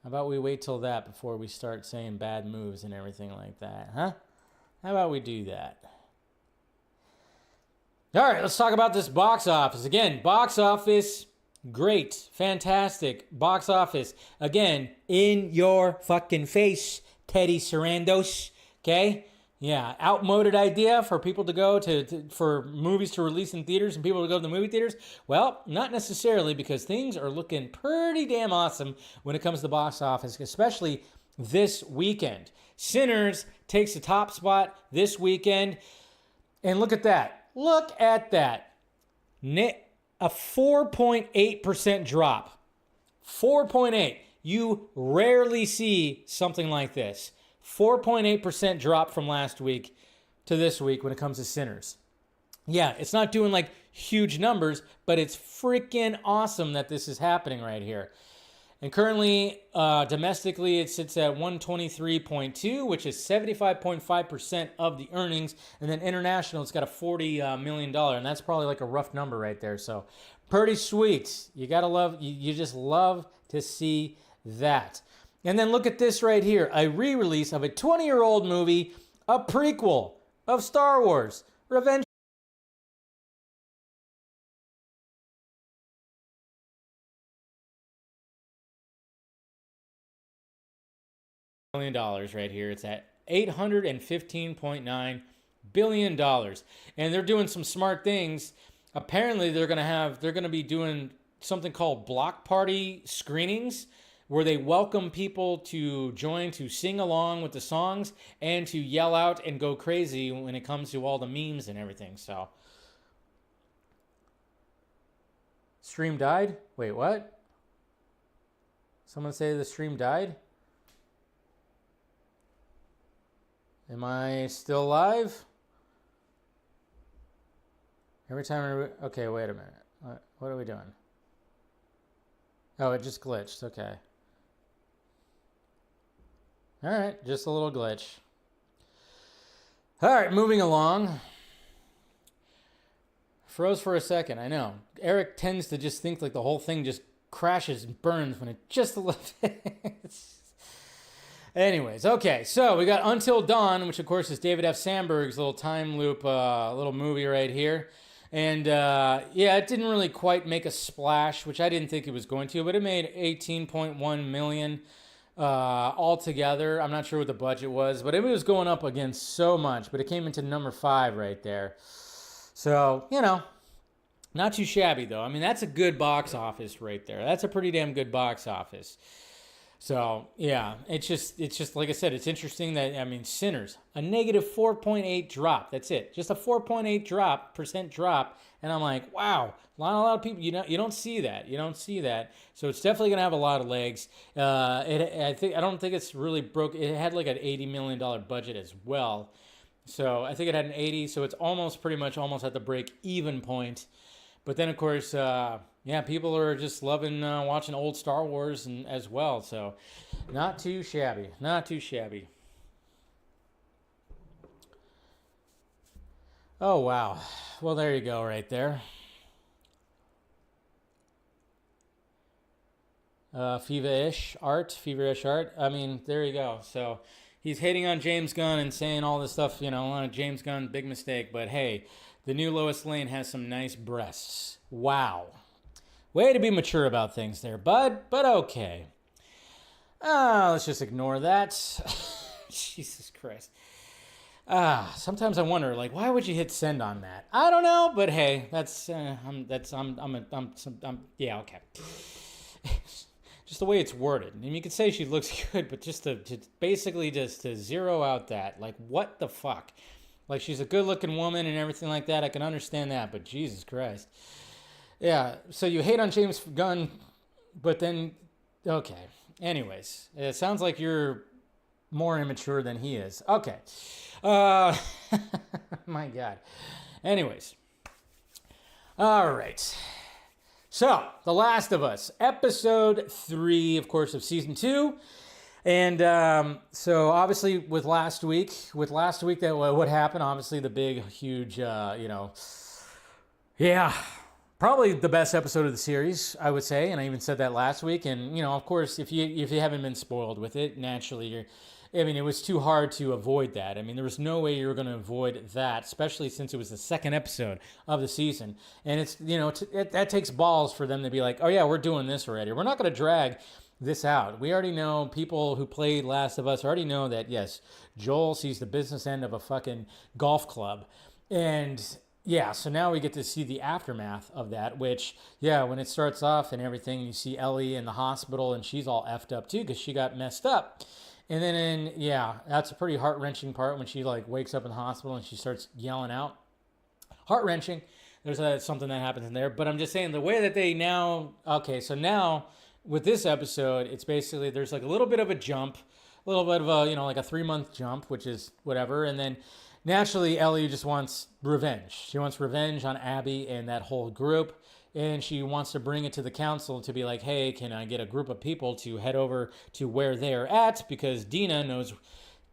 How about we wait till that before we start saying bad moves and everything like that, huh? How about we do that? All right, let's talk about this box office. Again, box office, great, fantastic. Box office, again, in your fucking face, Teddy Sarandos, okay? Yeah, outmoded idea for people to go for movies to release in theaters and people to go to the movie theaters? Well, not necessarily, because things are looking pretty damn awesome when it comes to the box office, especially this weekend. Sinners takes the top spot this weekend, and look at that. Look at that. A 4.8% drop. 4.8. You rarely see something like this. 4.8% drop from last week to this week when it comes to Sinners. Yeah, it's not doing like huge numbers, but it's freaking awesome that this is happening right here. And currently, domestically, it sits at 123.2, which is 75.5% of the earnings. And then international, it's got a $40 million, and that's probably like a rough number right there. So pretty sweet. You gotta love, you just love to see that. And then look at this right here, a re-release of a 20-year-old movie, a prequel of Star Wars, Revenge. $1 billion right here. It's at $815.9 billion. And they're doing some smart things. Apparently they're gonna be doing something called block party screenings, where they welcome people to join, to sing along with the songs and to yell out and go crazy when it comes to all the memes and everything. So, stream died? Wait, what? Someone say the stream died? Am I still live? Every time okay, wait a minute. What are we doing? Oh, it just glitched. Okay. All right, just a little glitch. All right, moving along. Froze for a second, I know. Eric tends to just think like the whole thing just crashes and burns when it just a little bit. Anyways, okay, so we got Until Dawn, which of course is David F. Sandberg's little time loop, little movie right here. And yeah, it didn't really quite make a splash, which I didn't think it was going to, but it made $18.1 million altogether. I'm not sure what the budget was, but it was going up against so much, but it came into number 5 right there. So, you know, not too shabby though. I mean, that's a good box office right there. That's a pretty damn good box office. So, yeah, it's just like I said, it's interesting that, I mean, Sinners, a negative 4.8 drop. That's it. Just a 4.8 percent drop. And I'm like, wow, a lot of people, you don't see that. You don't see that. So it's definitely going to have a lot of legs. I don't think it's really broke. It had like an $80 million budget as well. So I think it had an 80. So it's pretty much at the break even point. But then, of course, yeah, people are just loving watching old Star Wars as well. So not too shabby. Not too shabby. Oh, wow. Well, there you go right there. Feverish art. I mean, there you go. So he's hating on James Gunn and saying all this stuff, you know, James Gunn, big mistake. But hey, the new Lois Lane has some nice breasts. Wow. Way to be mature about things there, bud. But okay. Let's just ignore that. Jesus Christ. Sometimes I wonder, like, why would you hit send on that? I don't know, but hey, yeah, okay. Just the way it's worded. I mean, you could say she looks good, but just to basically just to zero out that, like, what the fuck? Like, she's a good-looking woman and everything like that. I can understand that, but Jesus Christ. Yeah, so you hate on James Gunn, but then, okay. Anyways, it sounds like you're more immature than he is. Okay. My God. Anyways. All right. So, The Last of Us, episode 3, of course, of season 2. And so, obviously, with last week, that what happened, obviously, the big, huge, yeah, Probably the best episode of the series, I would say, and I even said that last week. And you know, of course, if you haven't been spoiled with it, naturally it was too hard to avoid that. I mean, there was no way you were going to avoid that, especially since it was the second episode of the season. And it's, you know, that takes balls for them to be like, oh yeah, we're doing this already. We're not going to drag this out. We already know, people who played Last of Us already know that, yes, Joel sees the business end of a fucking golf club. And yeah, so now we get to see the aftermath of that, which, yeah, when it starts off and everything, you see Ellie in the hospital and she's all effed up too because she got messed up. And then, yeah, that's a pretty heart-wrenching part when she like wakes up in the hospital and she starts yelling out. Heart-wrenching. There's something that happens in there. But I'm just saying the way that they now, okay, so now with this episode, it's basically there's like a little bit of a jump, a little bit of a, you know, like a 3-month jump, which is whatever. And then naturally, Ellie just wants revenge. She wants revenge on Abby and that whole group. And she wants to bring it to the council to be like, hey, can I get a group of people to head over to where they're at? Because Dina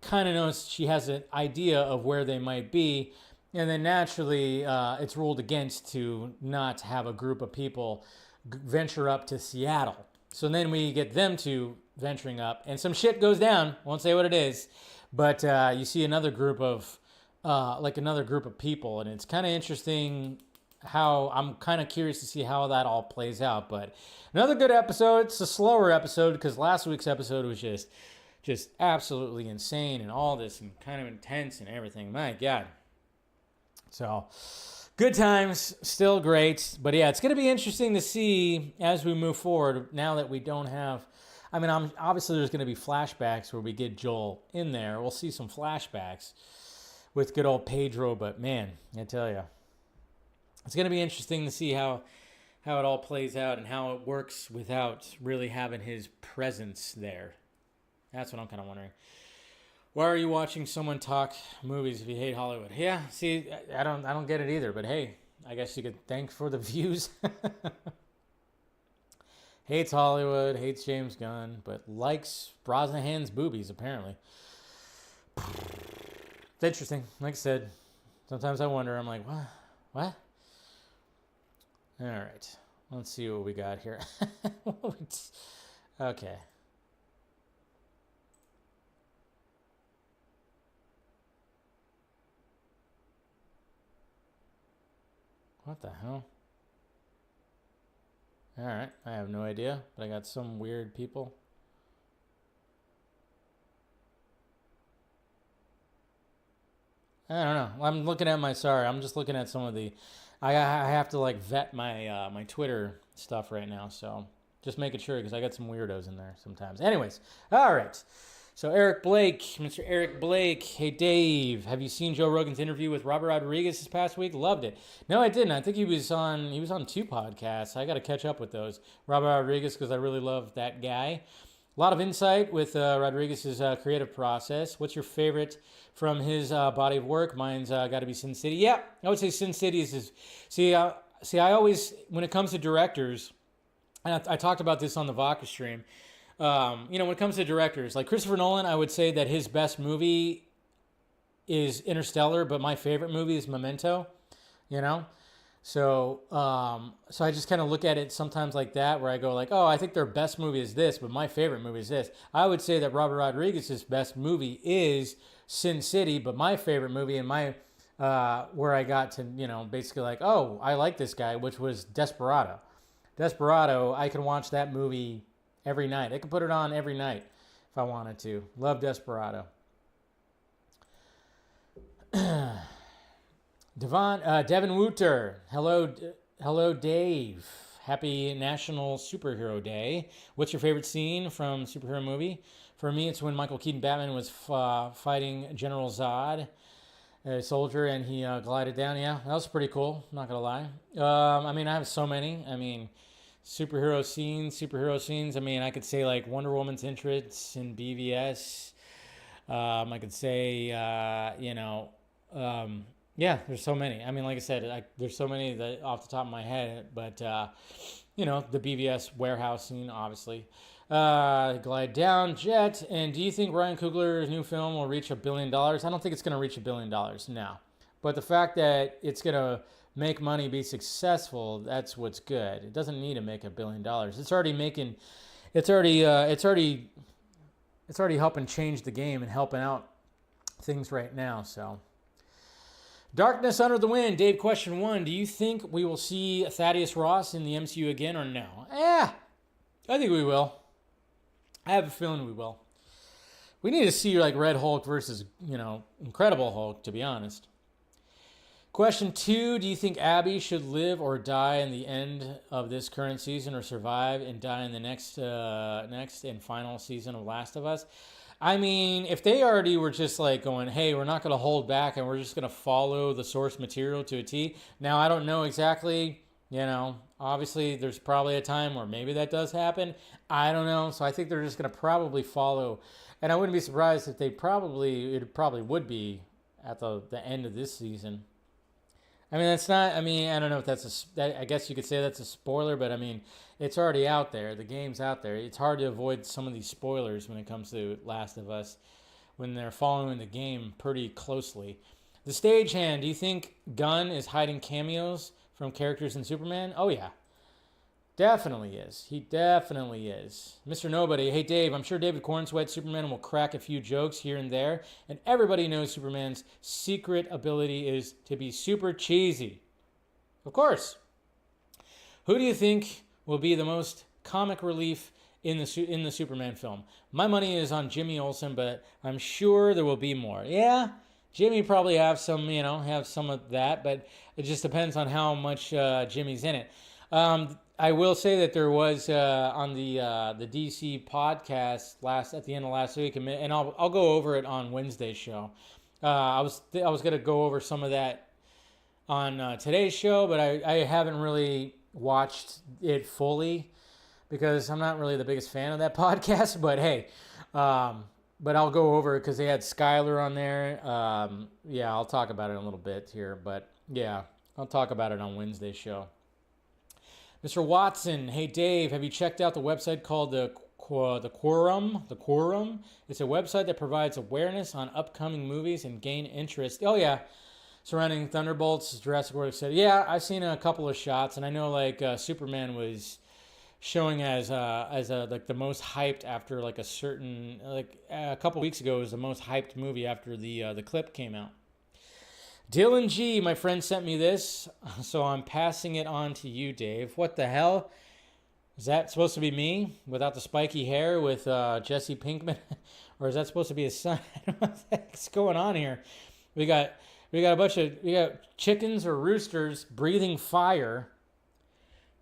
kind of knows, she has an idea of where they might be. And then naturally, it's ruled against to not have a group of people venture up to Seattle. So then we get them to venturing up and some shit goes down. Won't say what it is. But you see another group of people. And it's kind of interesting how I'm kind of curious to see how that all plays out. But another good episode. It's a slower episode because last week's episode was just absolutely insane and all this and kind of intense and everything. My God. So good times, still great. But yeah, it's going to be interesting to see as we move forward now that we don't have, I mean, obviously there's going to be flashbacks where we get Joel in there. We'll see some flashbacks with good old Pedro, but man, I tell you, it's going to be interesting to see how it all plays out and how it works without really having his presence there. That's what I'm kind of wondering. Why are you watching someone talk movies if you hate Hollywood? Yeah, see, I don't get it either, but hey, I guess you could thank for the views. Hates Hollywood, hates James Gunn, but likes Brosnahan's boobies, apparently. It's interesting. Like I said, sometimes I wonder, I'm like, what? All right, let's see what we got here. Okay. What the hell? All right, I have no idea, but I got some weird people. I don't know. I'm just looking at some of the. I have to like vet my my Twitter stuff right now, so just making sure because I got some weirdos in there sometimes. Anyways, all right. So Eric Blake, Mr. Eric Blake. Hey Dave, have you seen Joe Rogan's interview with Robert Rodriguez this past week? Loved it. No, I didn't. I think he was on 2 podcasts. I got to catch up with those. Robert Rodriguez because I really love that guy. A lot of insight with Rodriguez's creative process. What's your favorite from his body of work? Mine's got to be Sin City. Yeah, I would say Sin City is his. See, I always, when it comes to directors, and I talked about this on the Vodka stream, when it comes to directors, like Christopher Nolan, I would say that his best movie is Interstellar, but my favorite movie is Memento, So I just kind of look at it sometimes like that, where I go like, oh, I think their best movie is this, but my favorite movie is this. I would say that Robert Rodriguez's best movie is Sin City, but my favorite movie and my, where I got to, basically like, oh, I like this guy, which was Desperado. Desperado, I can watch that movie every night. I can put it on every night if I wanted to. Love Desperado. Devin Wooter. Hello, Dave. Happy National Superhero Day. What's your favorite scene from superhero movie? For me, it's when Michael Keaton Batman was fighting General Zod, a soldier, and he glided down. Yeah, that was pretty cool. Not gonna lie. I have so many. Superhero scenes. I could say like Wonder Woman's entrance in BVS. I could say, yeah, there's so many. Like I said, there's so many that off the top of my head, but, the BVS warehouse scene, obviously. Glide Down, Jet, and do you think Ryan Coogler's new film will reach $1 billion? I don't think it's going to reach $1 billion, no. But the fact that it's going to make money, be successful, that's what's good. It doesn't need to make $1 billion. It's already helping change the game and helping out things right now. So, Darkness Under the Wind. Dave, question 1. Do you think we will see Thaddeus Ross in the MCU again or no? I think we will. I have a feeling we will. We need to see like Red Hulk versus, Incredible Hulk, to be honest. Question 2, do you think Abby should live or die in the end of this current season or survive and die in the next and final season of Last of Us? I mean, if they already were just like going, hey, we're not going to hold back and we're just going to follow the source material to a T. Now, I don't know exactly, obviously there's probably a time where maybe that does happen. I don't know. So I think they're just going to probably follow. And I wouldn't be surprised if it probably would be at the end of this season. I mean, I don't know if I guess you could say that's a spoiler, but I mean, it's already out there. The game's out there. It's hard to avoid some of these spoilers when it comes to Last of Us when they're following the game pretty closely. The Stagehand, do you think Gunn is hiding cameos from characters in Superman? Oh, yeah. Definitely is. He definitely is. Mr. Nobody, hey Dave, I'm sure David Cornsweat Superman will crack a few jokes here and there, and everybody knows Superman's secret ability is to be super cheesy. Of course. Who do you think will be the most comic relief in the Superman film? My money is on Jimmy Olsen, but I'm sure there will be more. Yeah, Jimmy probably have some of that, but it just depends on how much Jimmy's in it. I will say that there was on the DC podcast at the end of last week, and I'll go over it on Wednesday's show. I was gonna go over some of that on today's show, but I haven't really watched it fully because I'm not really the biggest fan of that podcast. But hey, but I'll go over it because they had Skylar on there. I'll talk about it in a little bit here, but yeah, I'll talk about it on Wednesday's show. Mr. Watson, hey Dave, have you checked out the website called the Quorum? The Quorum? It's a website that provides awareness on upcoming movies and gain interest. Oh yeah, surrounding Thunderbolts, Jurassic World, etc. Yeah, I've seen a couple of shots, and I know like Superman was showing as like the most hyped after like a couple weeks ago. It was the most hyped movie after the clip came out. Dylan G, my friend sent me this, so I'm passing it on to you, Dave. What the hell? Is that supposed to be me without the spiky hair with Jesse Pinkman? Or is that supposed to be his son? I don't know what's going on here. We got chickens or roosters breathing fire.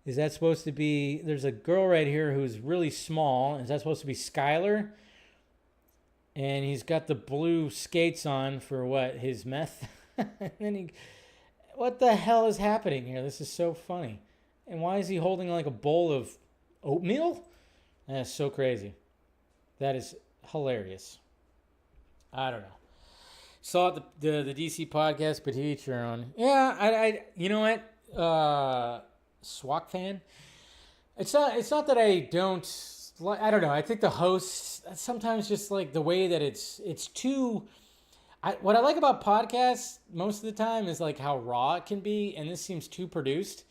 Is that supposed to be, there's a girl right here who's really small. Is that supposed to be Skylar? And he's got the blue skates on for what, his meth? And then what the hell is happening here? This is so funny. And why is he holding like a bowl of oatmeal? That's so crazy. That is hilarious. I don't know. Saw the DC podcast, but to each their own. Yeah, I you know what? Swak fan. It's not that I don't know. I think the hosts sometimes just like the way that it's too. What I like about podcasts most of the time is like how raw it can be, and this seems too produced.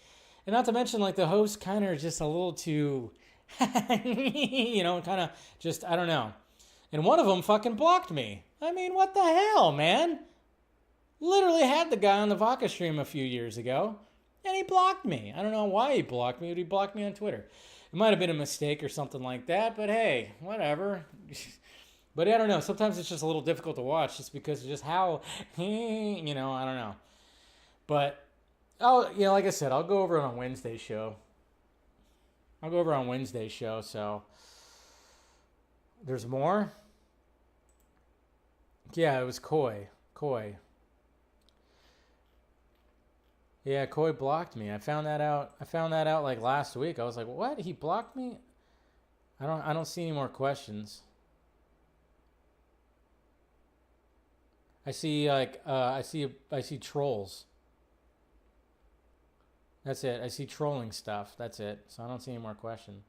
And not to mention like the host kind of just a little too, kind of just, I don't know. And one of them fucking blocked me. I mean, what the hell, man? Literally had the guy on the Vodka stream a few years ago, and he blocked me. I don't know why he blocked me, but he blocked me on Twitter. It might have been a mistake or something like that, but hey, whatever. But I don't know. Sometimes it's just a little difficult to watch just because of just how, I don't know. But, like I said, I'll go over it on Wednesday's show. So there's more? Yeah, it was Coy. Yeah, Coy blocked me. I found that out like last week. I was like, what? He blocked me? I don't see any more questions. I see I see trolls. That's it. I see trolling stuff. That's it. So I don't see any more questions.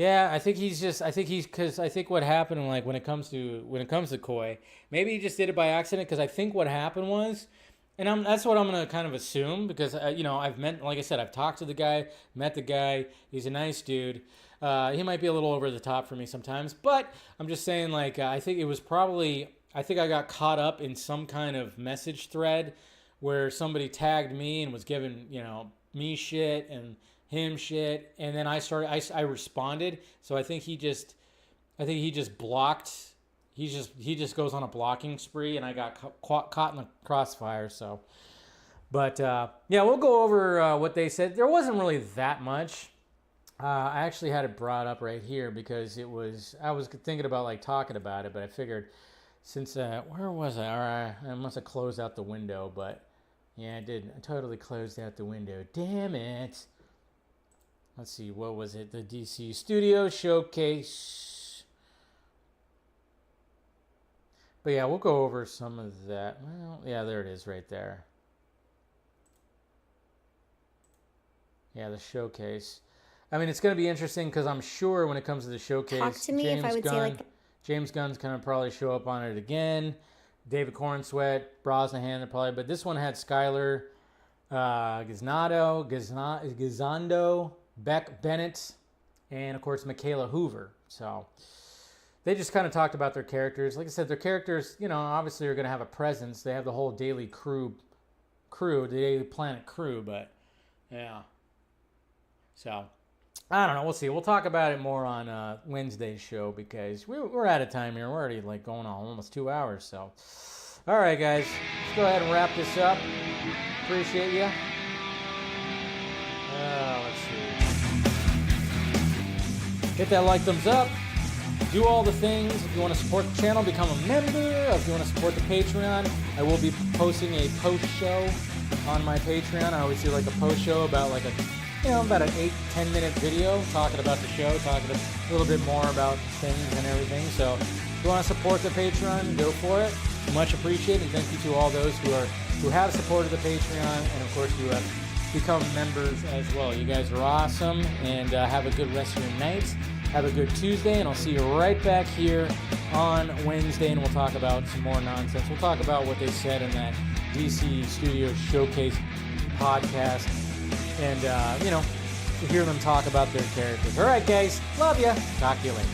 Yeah, I think what happened, like when it comes to Koi, maybe he just did it by accident. Because I think what happened was, and that's what I'm gonna kind of assume, because like I said, I've talked to the guy, met the guy. He's a nice dude. He might be a little over the top for me sometimes, but I'm just saying, like, I think I got caught up in some kind of message thread where somebody tagged me and was giving me shit and him shit, and then I responded. So I think he just blocked. He just goes on a blocking spree, and I got caught in the crossfire. So, but yeah, we'll go over what they said. There wasn't really that much. I actually had it brought up right here because I was thinking about like talking about it, but I figured since where was I? All right, I must have closed out the window, but yeah, I did. I totally closed out the window. Damn it. Let's see, what was it? The DC Studio Showcase. But yeah, we'll go over some of that. Well, yeah, there it is right there. Yeah, the showcase. I mean, it's going to be interesting because I'm sure when it comes to the showcase, Talk to me if I would say like... James Gunn's going to probably show up on it again. David Cornsweet, Brosnahan, probably. But this one had Skylar Gisondo, Beck Bennett, and of course Michaela Hoover. So they just kind of talked about their characters. Like I said, their characters, obviously are going to have a presence. They have the whole Daily crew, the Daily Planet crew. But yeah, so I don't know. We'll see. We'll talk about it more on Wednesday's show because we're out of time here. We're already like going on almost 2 hours. So, all right, guys, let's go ahead and wrap this up. Appreciate you. Let's see. Hit that like, thumbs up. Do all the things. If you want to support the channel, become a member. If you want to support the Patreon, I will be posting a post show on my Patreon. I always do like a post show about like about an 8-10 minute video talking about the show, talking a little bit more about things and everything. So if you want to support the Patreon, go for it. Much appreciated. And thank you to all those who have supported the Patreon and of course who have become members as well. You guys are awesome, and have a good rest of your night. Have a good Tuesday, and I'll see you right back here on Wednesday, and we'll talk about some more nonsense. We'll talk about what they said in that DC Studio Showcase podcast, and, hear them talk about their characters. All right, guys. Love ya. Talk to you later.